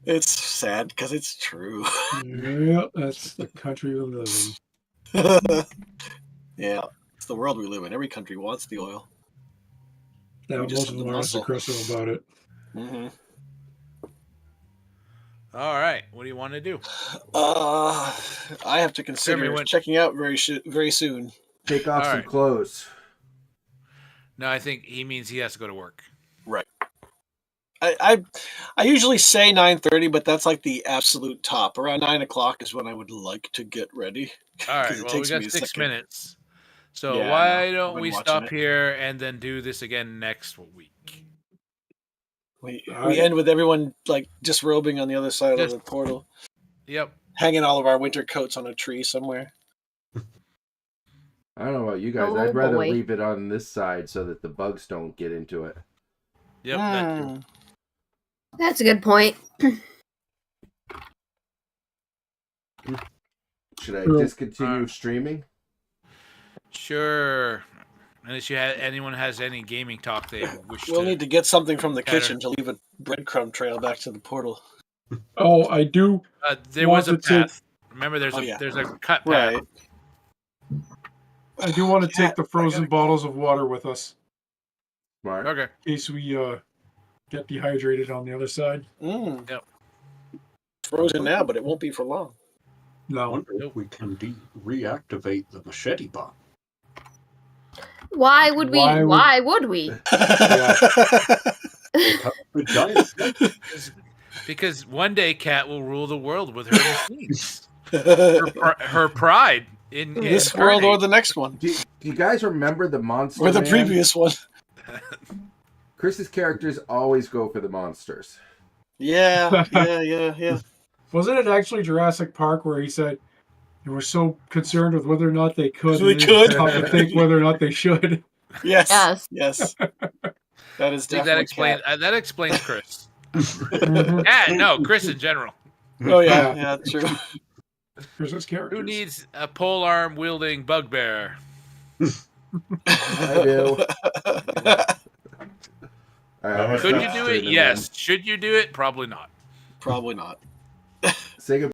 It's sad because it's true. Yeah, that's the country we live in. Yeah, it's the world we live in. Every country wants the oil. Now, We just most have of the them are muscle. aggressive about it. Mm-hmm. All right. What do you want to do? I have to consider Everyone- checking out very soon. Take off All some right. clothes. No, I think he means he has to go to work. Right. I usually say 9:30, but that's like the absolute top. Around 9 o'clock is when I would like to get ready. All 'Cause right. it Well, we takes got me a 6 second. minutes. So Yeah, I why know. I've don't been we watching stop it. here and then do this again next week? We Alright. end with everyone like disrobing on the other side Just- of the portal, Yep. hanging all of our winter coats on a tree somewhere. I don't know about you guys. Oh, I'd rather boy. leave it on this side so that the bugs don't get into it. Yep. That too. Mm. That's a good point. Should I True. discontinue streaming? Sure. Unless anyone has any gaming talk they wish We'll to. need to get something from the Better. kitchen to leave a breadcrumb trail back to the portal. Oh, I do. There was a want to take- path. Remember, there's Oh, a yeah. there's a cut path. Right. I do want to Yeah, take the I frozen gotta- bottles of water with us Mark? Okay. in case we get dehydrated on the other side. Mm. Yep. Frozen now, but it won't be for long. I No. wonder if we can reactivate the machete bomb. Why would we? Why would- Why would we? The giant Because one day Kat will rule the world with her machines. Her pride in This world or incarnate. the next one. Do you guys remember the monster Or the man? previous one. Chris's characters always go for the monsters. Yeah. Wasn't it actually Jurassic Park where he said they were so concerned with whether or not they could, They didn't could. stop to think whether or not they should? Yes. Yes. That is I think definitely that explains Chris. Mhm. No, Chris in general. Cat. Oh yeah, true. Here's his characters. Who needs a pole arm wielding bugbear? I do. All right, Could you do it? Yes. Should you do it? Probably not. Probably not. Say goodbye.